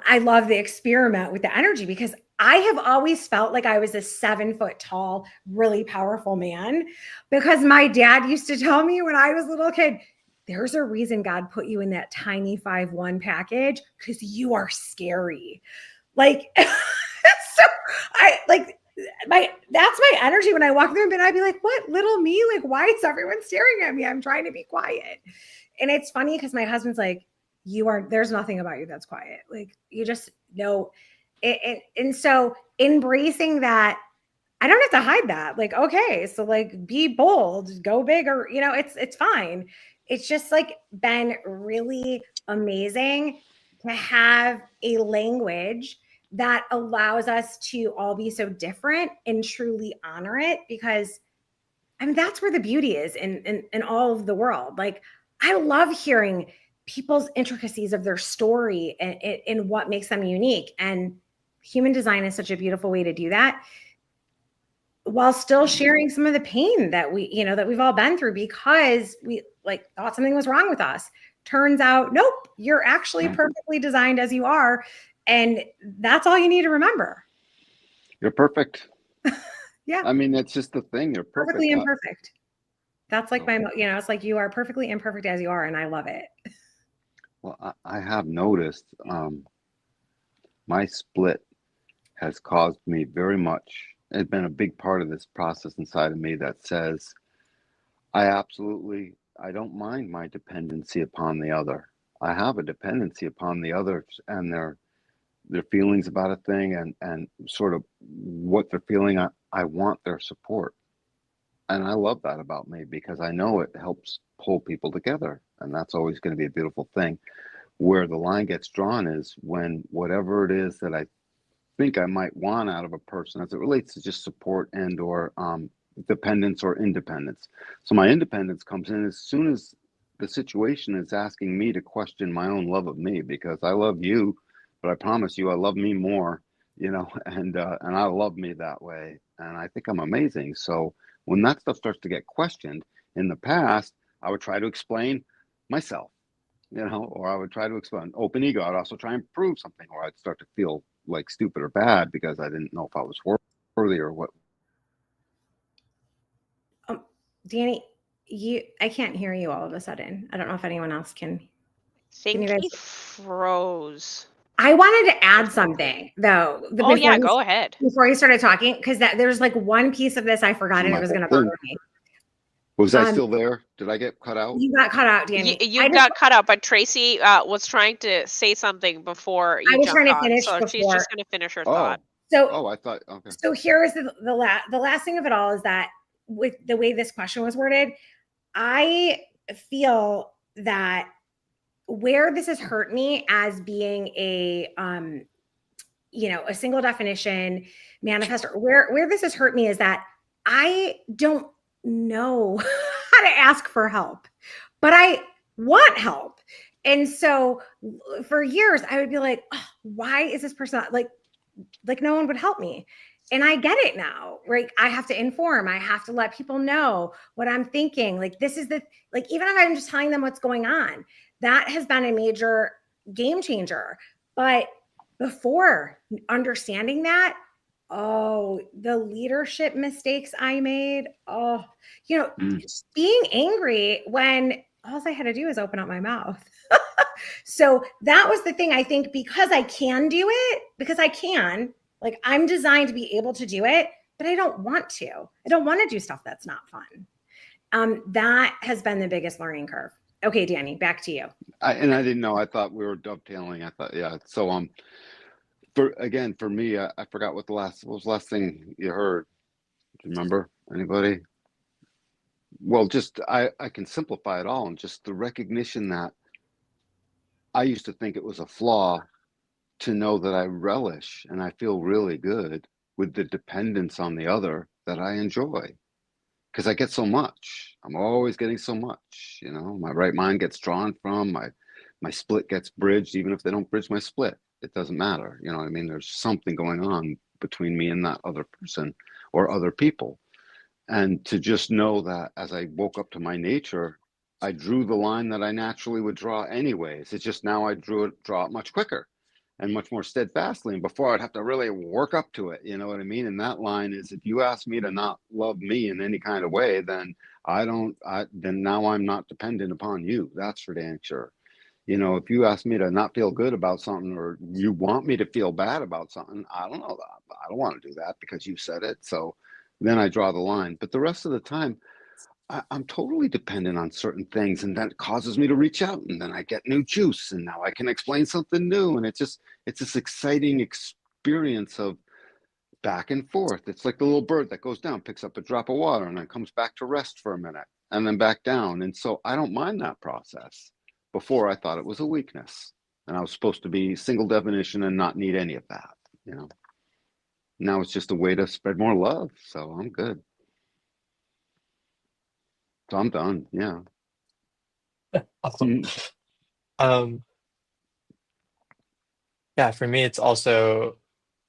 S4: I love the experiment with the energy, because I have always felt like I was a 7-foot tall, really powerful man, because my dad used to tell me when I was a little kid, there's a reason God put you in that tiny 5'1" package, because you are scary. Like, so I like that's my energy when I walk through, and I'd be like, what, little me? Like, why is everyone staring at me? I'm trying to be quiet. And it's funny because my husband's like, there's nothing about you that's quiet. Like, you just know it. And so embracing that, I don't have to hide that. Like, okay, so like, be bold, go big, or, you know, it's fine. It's just like been really amazing to have a language that allows us to all be so different and truly honor it, because I mean, that's where the beauty is in all of the world. Like, I love hearing people's intricacies of their story and what makes them unique. And human design is such a beautiful way to do that, while still sharing some of the pain that we've all been through, because we like thought something was wrong with us. Turns out, nope, you're actually perfectly designed as you are. And that's all you need to remember.
S3: You're perfect.
S4: Yeah.
S3: I mean, that's just the thing. You're perfect.
S4: Perfectly imperfect. That's like it's like, you are perfectly imperfect as you are. And I love it.
S3: Well, I have noticed my split has caused me very much. It's been a big part of this process inside of me that says, I don't mind my dependency upon the other. I have a dependency upon the others and their feelings about a thing and sort of what they're feeling. I want their support. And I love that about me, because I know it helps pull people together. And that's always going to be a beautiful thing. Where the line gets drawn is when whatever it is that I think I might want out of a person, as it relates to just support and or dependence or independence. So my independence comes in as soon as the situation is asking me to question my own love of me, because I love you, but I promise you I love me more, you know, and I love me that way. And I think I'm amazing. So when that stuff starts to get questioned, in the past, I would try to explain myself, you know, or I would try to explain open ego. I'd also try and prove something, or I'd start to feel like stupid or bad because I didn't know if I was worthy or what.
S4: Danny, I can't hear you all of a sudden. I don't know if anyone else can.
S1: Think
S4: you guys...
S1: he froze.
S4: I wanted to add something though.
S1: Go ahead.
S4: Before you started talking, because there's like one piece of this I forgot, and it was going to bother me.
S3: Was I still there? Did I get cut out?
S4: You got cut out, Danny.
S1: You got cut out, but Tracy was trying to say something before
S4: I
S1: you
S4: was trying
S1: jumped
S4: to
S1: on,
S4: finish
S1: so she's
S4: before.
S1: just going to finish her thought.
S3: Oh,
S4: So,
S3: I thought, okay.
S4: so here's the last thing of it all is that with the way this question was worded, I feel that where this has hurt me as being a a single definition manifestor, where this has hurt me is that I don't know how to ask for help, but I want help. And so for years I would be like, oh, why is this person like no one would help me? And I get it now, right? I have to inform, I have to let people know what I'm thinking. Like, this is like, even if I'm just telling them what's going on, that has been a major game changer. But before understanding that, oh, the leadership mistakes I made. Oh, just being angry when all I had to do is open up my mouth. So that was the thing. I think because I can do it, because I can, like, I'm designed to be able to do it, but I don't want to. I don't want to do stuff that's not fun. That has been the biggest learning curve. Okay, Danny, back to you.
S3: I didn't know. I thought we were dovetailing. I thought, yeah. So for me, I forgot what was the last thing you heard. Do you remember? Anybody? Well, just I can simplify it all, and just the recognition that I used to think it was a flaw to know that I relish and I feel really good with the dependence on the other that I enjoy. Because I get so much. I'm always getting so much. My right mind gets drawn from, my split gets bridged, even if they don't bridge my split. It doesn't matter. You know what I mean? There's something going on between me and that other person or other people. And to just know that as I woke up to my nature, I drew the line that I naturally would draw anyways. It's just now I draw it much quicker and much more steadfastly. And before I'd have to really work up to it. You know what I mean? And that line is, if you ask me to not love me in any kind of way, then then now I'm not dependent upon you. That's for damn sure. If you ask me to not feel good about something, or you want me to feel bad about something, I don't know. I don't want to do that because you said it. So then I draw the line. But the rest of the time, I'm totally dependent on certain things, and that causes me to reach out, and then I get new juice, and now I can explain something new, and it's this exciting experience of back and forth. It's like the little bird that goes down, picks up a drop of water, and then comes back to rest for a minute, and then back down. And so I don't mind that process. Before I thought it was a weakness, and I was supposed to be single definition and not need any of that. Now it's just a way to spread more love. So I'm good. So I'm done. Yeah.
S5: Awesome. Yeah, for me, it's also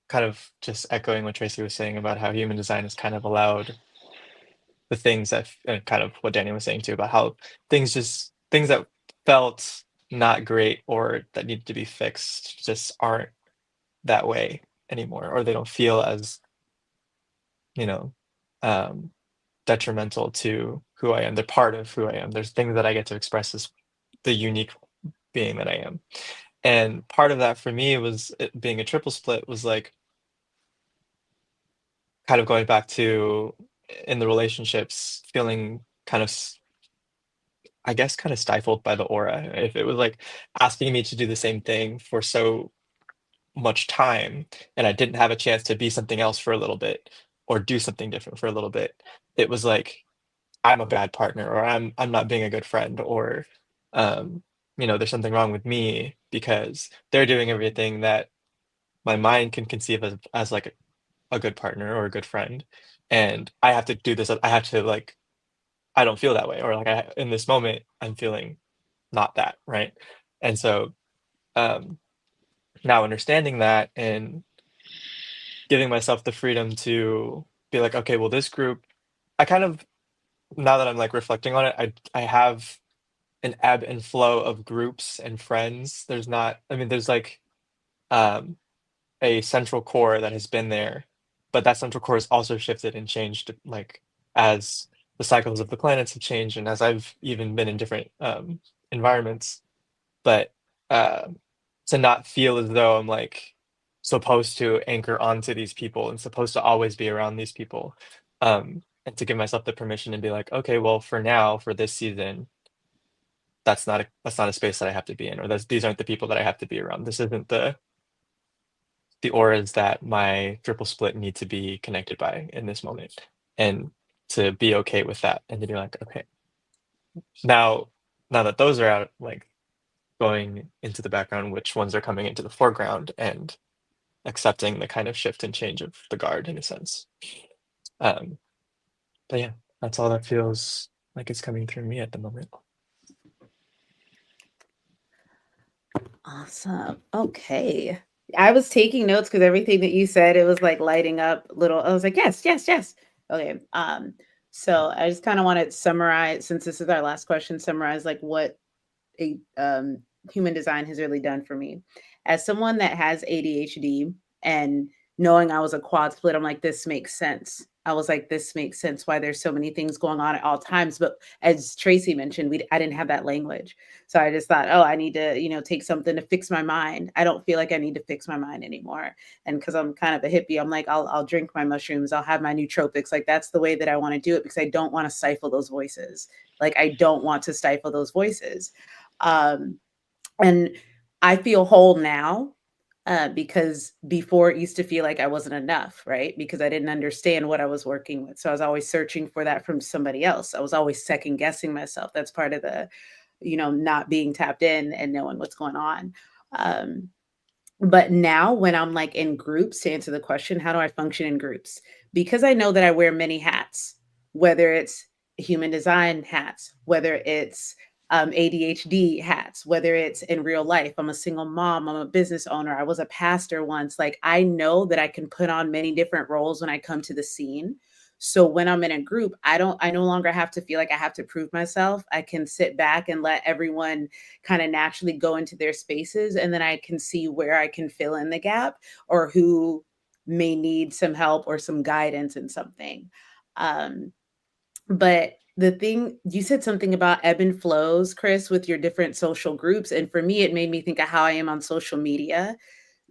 S5: kind of just echoing what Tracy was saying about how human design has kind of allowed the things and kind of what Danny was saying too, about how things that felt not great or that needed to be fixed just aren't that way anymore, or they don't feel as, detrimental to who I am. They're part of who I am. There's things that I get to express as the unique being that I am. And part of that for me was it being a triple split was like kind of going back to in the relationships feeling kind of I guess kind of stifled by the aura. If it was like asking me to do the same thing for so much time and I didn't have a chance to be something else for a little bit or do something different for a little bit, it was like I'm a bad partner, or I'm not being a good friend, or there's something wrong with me because they're doing everything that my mind can conceive as like a good partner or a good friend, and I have to do this. I have to like I don't feel that way, or like in this moment I'm feeling not that right, and so um, now understanding that and giving myself the freedom to be like, okay, well, this group, I kind of now that I'm like reflecting on it, I have an ebb and flow of groups and friends. There's not, I mean, there's like um, a central core that has been there, but that central core has also shifted and changed, like as the cycles of the planets have changed, and as I've even been in different environments. But uh, to not feel as though I'm like supposed to anchor onto these people and supposed to always be around these people. and to give myself the permission and be like, okay, well, for now, for this season, that's not a space that I have to be in, or these aren't the people that I have to be around. This isn't the auras that my triple split need to be connected by in this moment. And to be okay with that, and to be like, okay, now that those are out, like going into the background, which ones are coming into the foreground, and accepting the kind of shift and change of the guard in a sense. But yeah, that's all that feels like it's coming through me at the moment.
S6: Awesome. Okay. I was taking notes because everything that you said, it was like lighting up little. I was like, yes, yes, yes. Okay. So I just kind of want to summarize, since this is our last question, summarize like what a human design has really done for me. As someone that has ADHD, and knowing I was a quad split, I'm like, this makes sense. I was like, this makes sense why there's so many things going on at all times. But as Tracy mentioned, I didn't have that language. So I just thought, oh, I need to, take something to fix my mind. I don't feel like I need to fix my mind anymore. And because I'm kind of a hippie, I'm like, I'll drink my mushrooms. I'll have my nootropics. Like, that's the way that I want to do it, because I don't want to stifle those voices. Like, I don't want to stifle those voices. And I feel whole now, because before it used to feel like I wasn't enough, right? Because I didn't understand what I was working with. So I was always searching for that from somebody else. I was always second guessing myself. That's part of the, not being tapped in and knowing what's going on. But now when I'm like in groups, to answer the question, how do I function in groups? Because I know that I wear many hats, whether it's human design hats, whether it's ADHD hats, whether it's in real life. I'm a single mom, I'm a business owner, I was a pastor once. Like, I know that I can put on many different roles when I come to the scene. So when I'm in a group, I no longer have to feel like I have to prove myself. I can sit back and let everyone kind of naturally go into their spaces. And then I can see where I can fill in the gap, or who may need some help or some guidance in something. But the thing, you said something about ebb and flows, Chris, with your different social groups. And for me, it made me think of how I am on social media,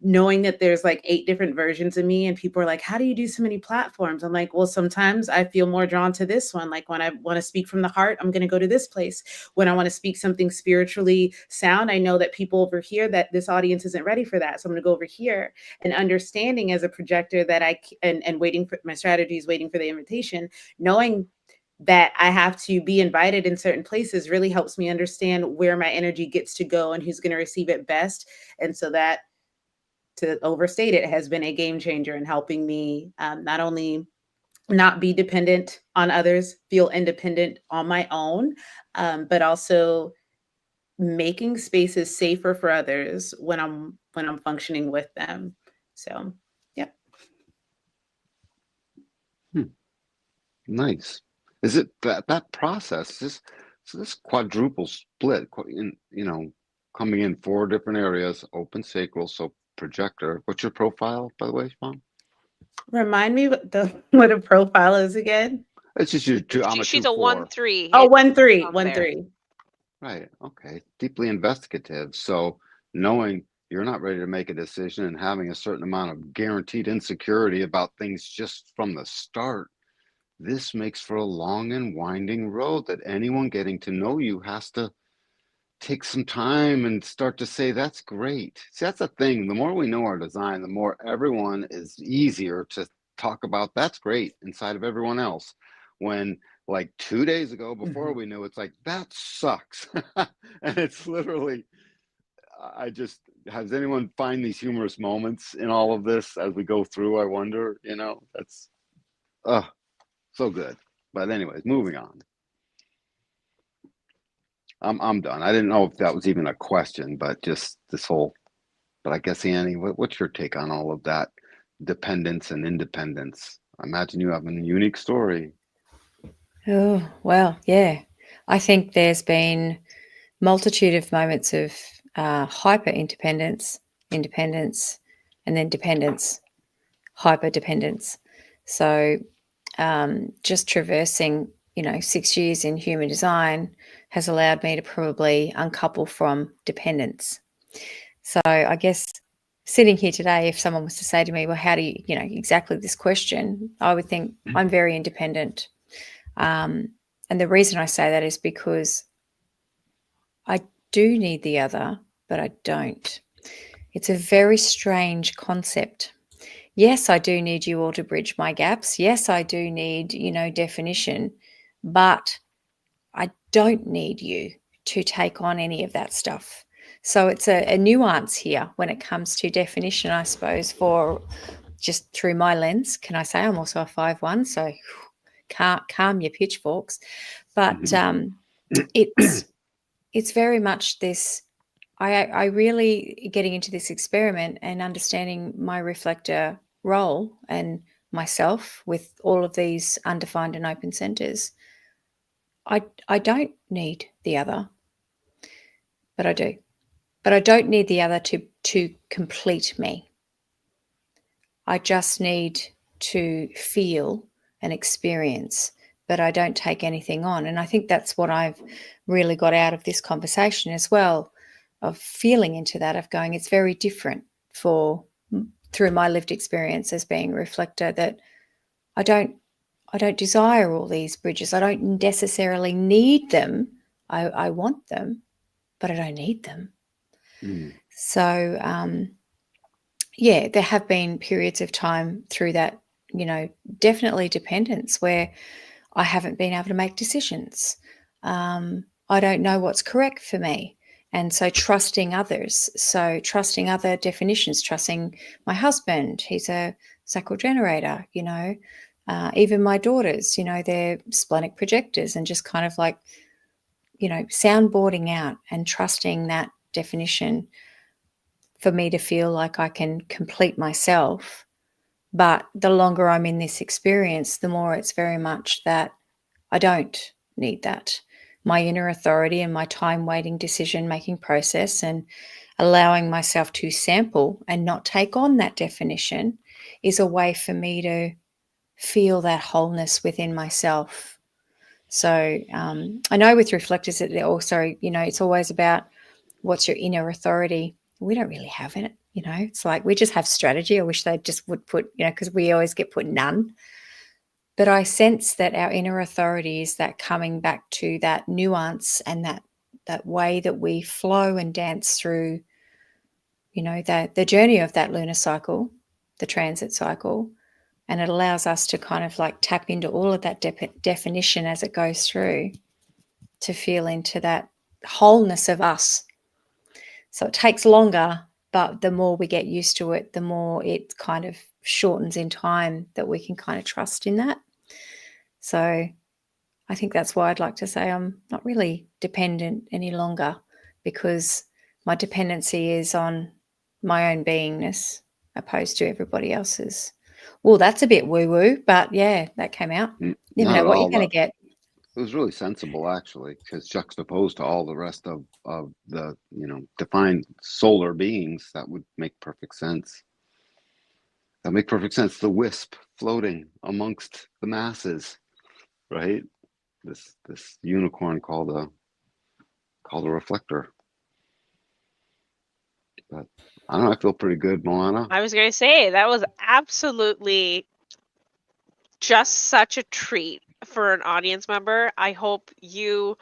S6: knowing that there's like 8 different versions of me, and people are like, how do you do so many platforms? I'm like, well, sometimes I feel more drawn to this one. Like, when I want to speak from the heart, I'm going to go to this place. When I want to speak something spiritually sound, I know that people over here, that this audience isn't ready for that. So I'm going to go over here. And understanding as a projector that and waiting for my strategies, waiting for the invitation, knowing that I have to be invited in certain places really helps me understand where my energy gets to go and who's going to receive it best. And so that, to overstate it, has been a game changer in helping me not only not be dependent on others, feel independent on my own, but also making spaces safer for others when I'm functioning with them. So, yeah.
S3: Nice. Is it that process? This quadruple split, coming in 4 different areas, open sacral, so projector. What's your profile, by the way, Sean?
S6: Remind me what a profile is again.
S3: It's just your two. I'm
S1: She's
S3: a
S1: a
S3: 2-4.
S1: 1-3.
S6: Oh,
S1: It's
S6: 1-3,
S1: on there.
S6: 1-3.
S3: Right. Okay. Deeply investigative. So knowing you're not ready to make a decision and having a certain amount of guaranteed insecurity about things just from the start, this makes for a long and winding road that anyone getting to know you has to take some time and start to say, that's great. See, that's the thing. The more we know our design, the more everyone is easier to talk about, that's great, inside of everyone else. When like 2 days ago, before we knew, it's like, that sucks. And it's literally, has anyone find these humorous moments in all of this as we go through? I wonder, that's, so good. But anyways, moving on. I'm done. I didn't know if that was even a question, but just this whole. But I guess, Annie, what's your take on all of that dependence and independence? I imagine you have a unique story.
S7: Oh, well, yeah. I think there's been multitude of moments of hyper independence, independence, and then dependence, hyper dependence. So just traversing, 6 years in human design has allowed me to probably uncouple from dependence. So I guess sitting here today, if someone was to say to me, well, how do you, exactly this question, I would think I'm very independent. And the reason I say that is because I do need the other, but I don't. It's a very strange concept. Yes, I do need you all to bridge my gaps. Yes, I do need, definition, but I don't need you to take on any of that stuff. So it's a nuance here when it comes to definition, I suppose, for just through my lens. Can I say I'm also a 5-1? So calm your pitchforks. But it's very much this. I really getting into this experiment and understanding my reflector role and myself with all of these undefined and open centers. I don't need the other, but I do. But I don't need the other to complete me. I just need to feel and experience, but I don't take anything on. And I think that's what I've really got out of this conversation as well, of feeling into that, of going, it's very different through my lived experience as being a reflector, that I don't desire all these bridges. I don't necessarily need them. I want them, but I don't need them. So, yeah, there have been periods of time through that, definitely dependence where I haven't been able to make decisions. I don't know what's correct for me. And so trusting others. So trusting other definitions, trusting my husband, he's a sacral generator, even my daughters, they're splenic projectors, and just kind of like, soundboarding out and trusting that definition for me to feel like I can complete myself. But the longer I'm in this experience, the more it's very much that I don't need that. My inner authority and my time waiting decision making process and allowing myself to sample and not take on that definition is a way for me to feel that wholeness within myself. So I know with reflectors that they're also, it's always about what's your inner authority. We don't really have it, it's like we just have strategy. I wish they just would put, because we always get put none. But I sense that our inner authority is that coming back to that nuance and that way that we flow and dance through, the journey of that lunar cycle, the transit cycle. And it allows us to kind of like tap into all of that definition as it goes through to feel into that wholeness of us. So it takes longer, but the more we get used to it, the more it kind of shortens in time that we can kind of trust in that. So I think that's why I'd like to say I'm not really dependent any longer, because my dependency is on my own beingness opposed to everybody else's. Well, that's a bit woo-woo, but yeah, that came out. Never
S3: Not
S7: know
S3: at
S7: what
S3: all.
S7: you're going to get.
S3: It was really sensible, actually, because juxtaposed to all the rest of the defined solar beings, that would make perfect sense. That make perfect sense. The wisp floating amongst the masses, right? This unicorn called a reflector. But I don't know. I feel pretty good, Moana.
S1: I was going to say that was absolutely just such a treat for an audience member. I hope you,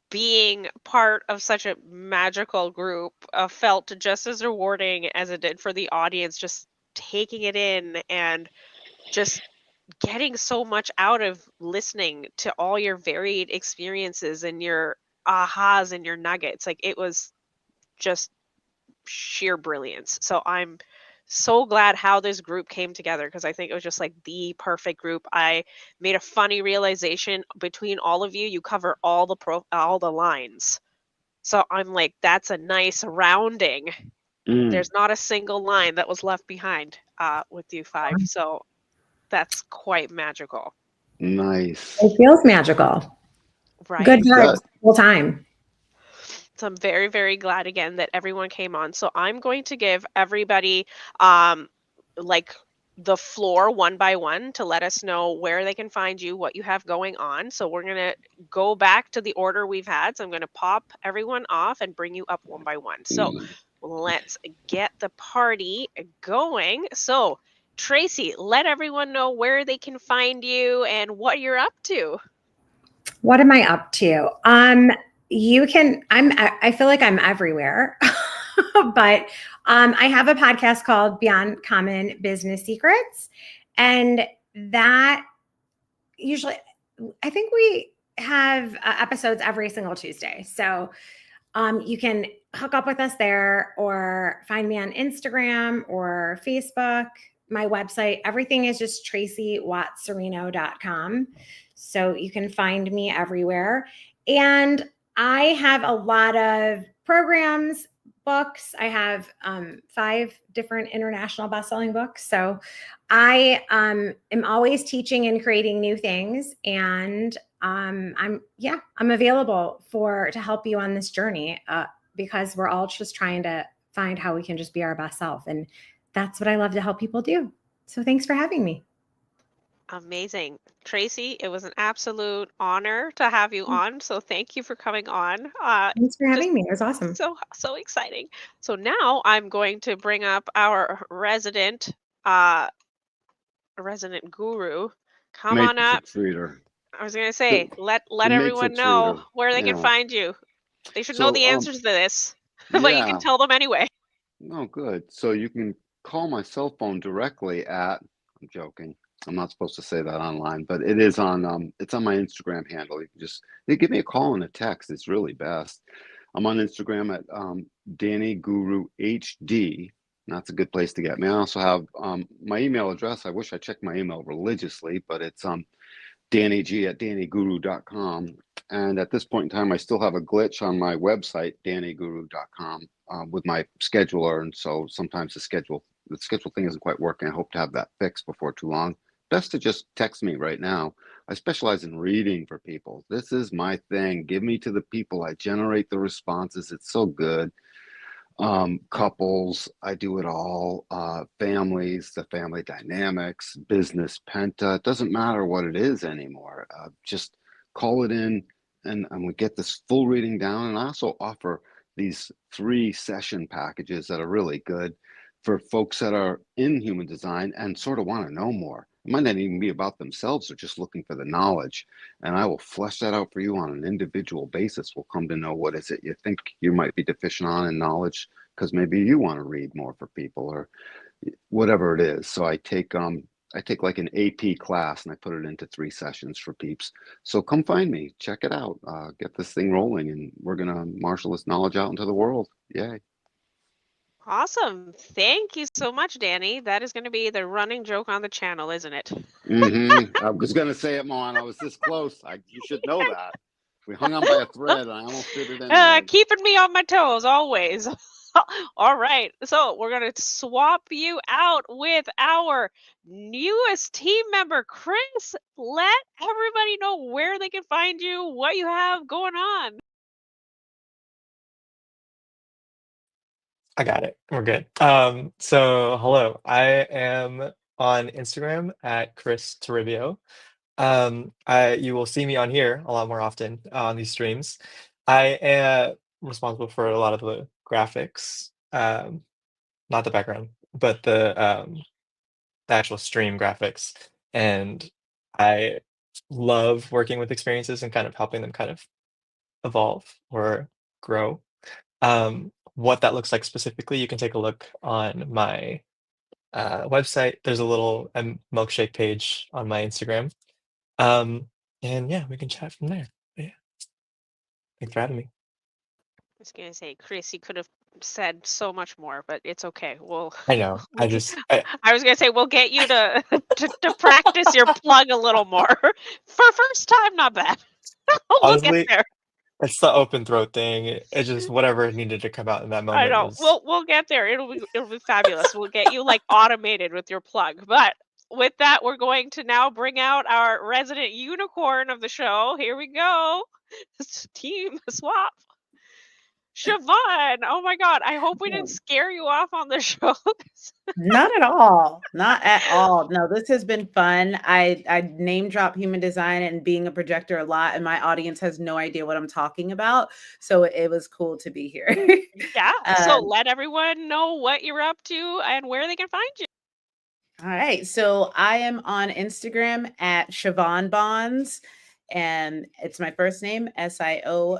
S1: being part of such a magical group, felt just as rewarding as it did for the audience, just taking it in and just getting so much out of listening to all your varied experiences and your ahas and your nuggets. Like, it was just sheer brilliance. So I'm so glad how this group came together, because I think it was just like the perfect group. I made a funny realization between all of you. You cover all the lines. So I'm like, that's a nice rounding. There's not a single line that was left behind with you five. So that's quite magical.
S3: Nice.
S4: It feels magical.
S1: Right?
S4: Good vibes the whole time.
S1: So I'm very, very glad again that everyone came on. So I'm going to give everybody like the floor one by one to let us know where they can find you, what you have going on. So we're going to go back to the order we've had. So I'm going to pop everyone off and bring you up one by one. So let's get the party going. So Tracy, let everyone know where they can find you and what you're up to.
S4: What am I up to? I feel like I'm everywhere. But I have a podcast called Beyond Common Business Secrets. And that usually, I think we have episodes every single Tuesday. So you can hook up with us there or find me on Instagram or Facebook. My website, everything is just tracywatserino.com. So you can find me everywhere. And I have a lot of programs, books. I have 5 different international best-selling books. So I am always teaching and creating new things. And I'm available to help you on this journey because we're all just trying to find how we can just be our best self. And that's what I love to help people do. So thanks for having me.
S1: Amazing. Tracy, it was an absolute honor to have you on. So thank you for coming on.
S4: Thanks for having me. It was awesome.
S1: So exciting. So now I'm going to bring up our resident guru. Come on up.
S3: Matrix reader.
S1: I was gonna say, let
S3: The
S1: everyone
S3: Matrix
S1: know
S3: reader.
S1: where they can
S3: Yeah.
S1: find you. They should know
S3: So,
S1: the answers to this, but you can
S3: yeah.
S1: tell them anyway.
S3: Oh, good. So you can call my cell phone directly at, I'm joking. I'm not supposed to say that online, but it is on it's on my Instagram handle. You give me a call and a text. It's really best. I'm on Instagram at Danny Guru HD. That's a good place to get me. I also have my email address. I wish I checked my email religiously, but it's DannyG@DannyGuru.com. And at this point in time, I still have a glitch on my website, DannyGuru.com, with my scheduler. And so sometimes the schedule thing isn't quite working. I hope to have that fixed before too long. Best to just text me right now. I specialize in reading for people. This is my thing. Give me to the people. I generate the responses. It's so good. Couples, I do it all. Families, the family dynamics, business, penta. It doesn't matter what it is anymore. Just call it in and we get this full reading down. And I also offer these 3 session packages that are really good for folks that are in human design and sort of want to know more. It might not even be about themselves, they're just looking for the knowledge. And I will flesh that out for you on an individual basis. We'll come to know what is it you think you might be deficient on in knowledge, because maybe you want to read more for people or whatever it is. So I take like an AP class and I put it into 3 sessions for peeps. So come find me, check it out, get this thing rolling, and we're gonna marshal this knowledge out into the world. Yay.
S1: Awesome. Thank you so much, Danny. That is going to be the running joke on the channel, isn't it?
S3: I was gonna say it, Mon. I was this close. You should know that. We hung on by a thread and I almost did it anyway.
S1: Keeping me on my toes always. All right. So we're going to swap you out with our newest team member, Chris. Let everybody know where they can find you, what you have going on.
S5: I got it. We're good. So hello, I am on Instagram at Chris Toribio. You will see me on here a lot more often on these streams. I am responsible for a lot of the graphics, not the background, but the actual stream graphics. And I love working with experiences and kind of helping them kind of evolve or grow. What that looks like specifically, you can take a look on my website. There's a little milkshake page on my Instagram. And yeah, we can chat from there. But yeah. Thanks for having me.
S1: I was going to say, Chris, you could have said so much more, but it's okay.
S5: I know. I was
S1: going to say, we'll get you to practice your plug a little more. For first time, not bad. We'll
S5: honestly,
S1: get there.
S5: it's the open throat thing. It just whatever needed to come out in that moment.
S1: I know.
S5: Was...
S1: We'll get there. It'll be fabulous. We'll get you like automated with your plug. But with that, we're going to now bring out our resident unicorn of the show. Here we go. Team swap. Siobhan, oh my God. I hope we didn't scare you off on the show.
S6: Not at all. Not at all. No, this has been fun. I name drop human design and being a projector a lot, and my audience has no idea what I'm talking about. So it was cool to be here.
S1: Yeah. So let everyone know what you're up to and where they can find you.
S6: All right. So I am on Instagram at Siobhan Bonds. And it's my first name, Siobhan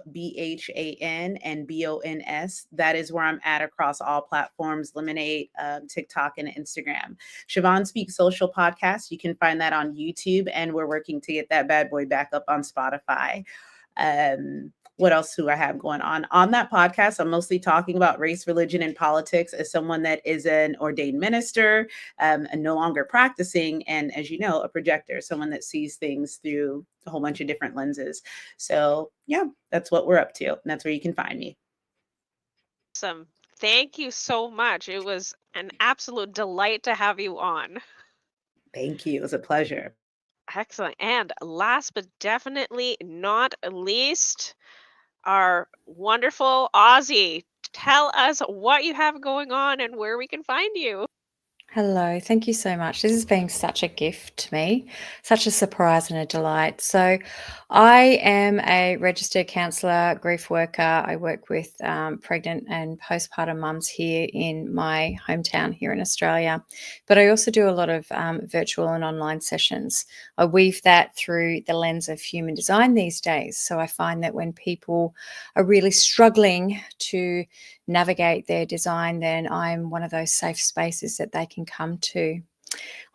S6: and Bons. That is where I'm at across all platforms, Lemonade, TikTok, and Instagram. Siobhan Speaks Social Podcast. You can find that on YouTube, and we're working to get that bad boy back up on Spotify. What else do I have going on? On that podcast, I'm mostly talking about race, religion, and politics as someone that is an ordained minister and no longer practicing. And as you know, a projector, someone that sees things through a whole bunch of different lenses. So yeah, that's what we're up to. And that's where you can find me.
S1: Awesome. Thank you so much. It was an absolute delight to have you on.
S6: Thank you. It was a pleasure.
S1: Excellent. And last but definitely not least, our wonderful Aussie. Tell us what you have going on and where we can find you.
S7: Hello, thank you so much. This has been such a gift to me, such a surprise and a delight. So, I am a registered counsellor, grief worker. I work with pregnant and postpartum mums here in my hometown here in Australia, but I also do a lot of virtual and online sessions. I weave that through the lens of human design these days. So, I find that when people are really struggling to navigate their design, then I'm one of those safe spaces that they can come to.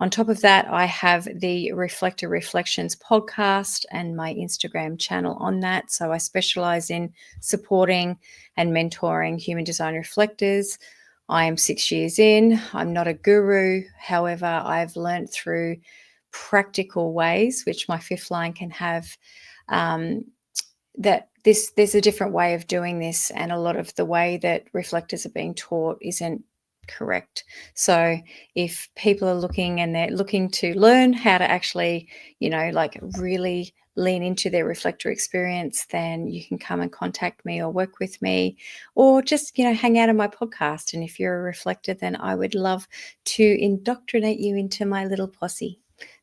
S7: On top of that, I have the Reflector Reflections podcast and my Instagram channel on that. So I specialize in supporting and mentoring human design reflectors. I am 6 years in. I'm not a guru. However, I've learned through practical ways, which my fifth line can have, that there's a different way of doing this, and a lot of the way that reflectors are being taught isn't correct. So if people are looking and they're looking to learn how to actually, like really lean into their reflector experience, then you can come and contact me or work with me, or just, hang out on my podcast. And if you're a reflector, then I would love to indoctrinate you into my little posse.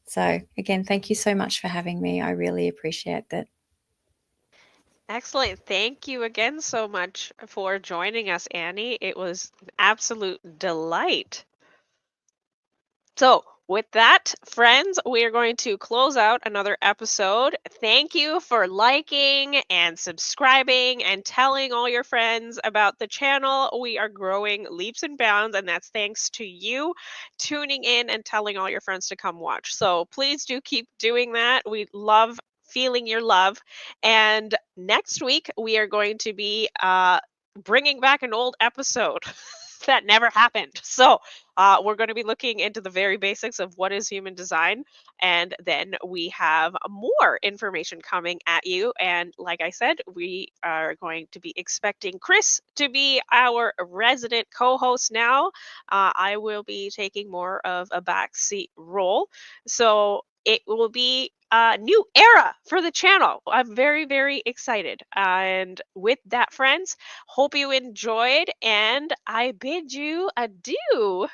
S7: So again, thank you so much for having me. I really appreciate that.
S1: Excellent. Thank you again so much for joining us, Annie. It was an absolute delight. So, with that, friends, we are going to close out another episode. Thank you for liking and subscribing and telling all your friends about the channel. We are growing leaps and bounds, and that's thanks to you tuning in and telling all your friends to come watch. So, please do keep doing that. We love feeling your love. And next week, we are going to be bringing back an old episode that never happened. So, we're going to be looking into the very basics of what is human design, and then we have more information coming at you. And like I said, we are going to be expecting Chris to be our resident co-host now. I will be taking more of a backseat role. So it will be a new era for the channel. I'm very, very excited. And with that, friends, hope you enjoyed, and I bid you adieu.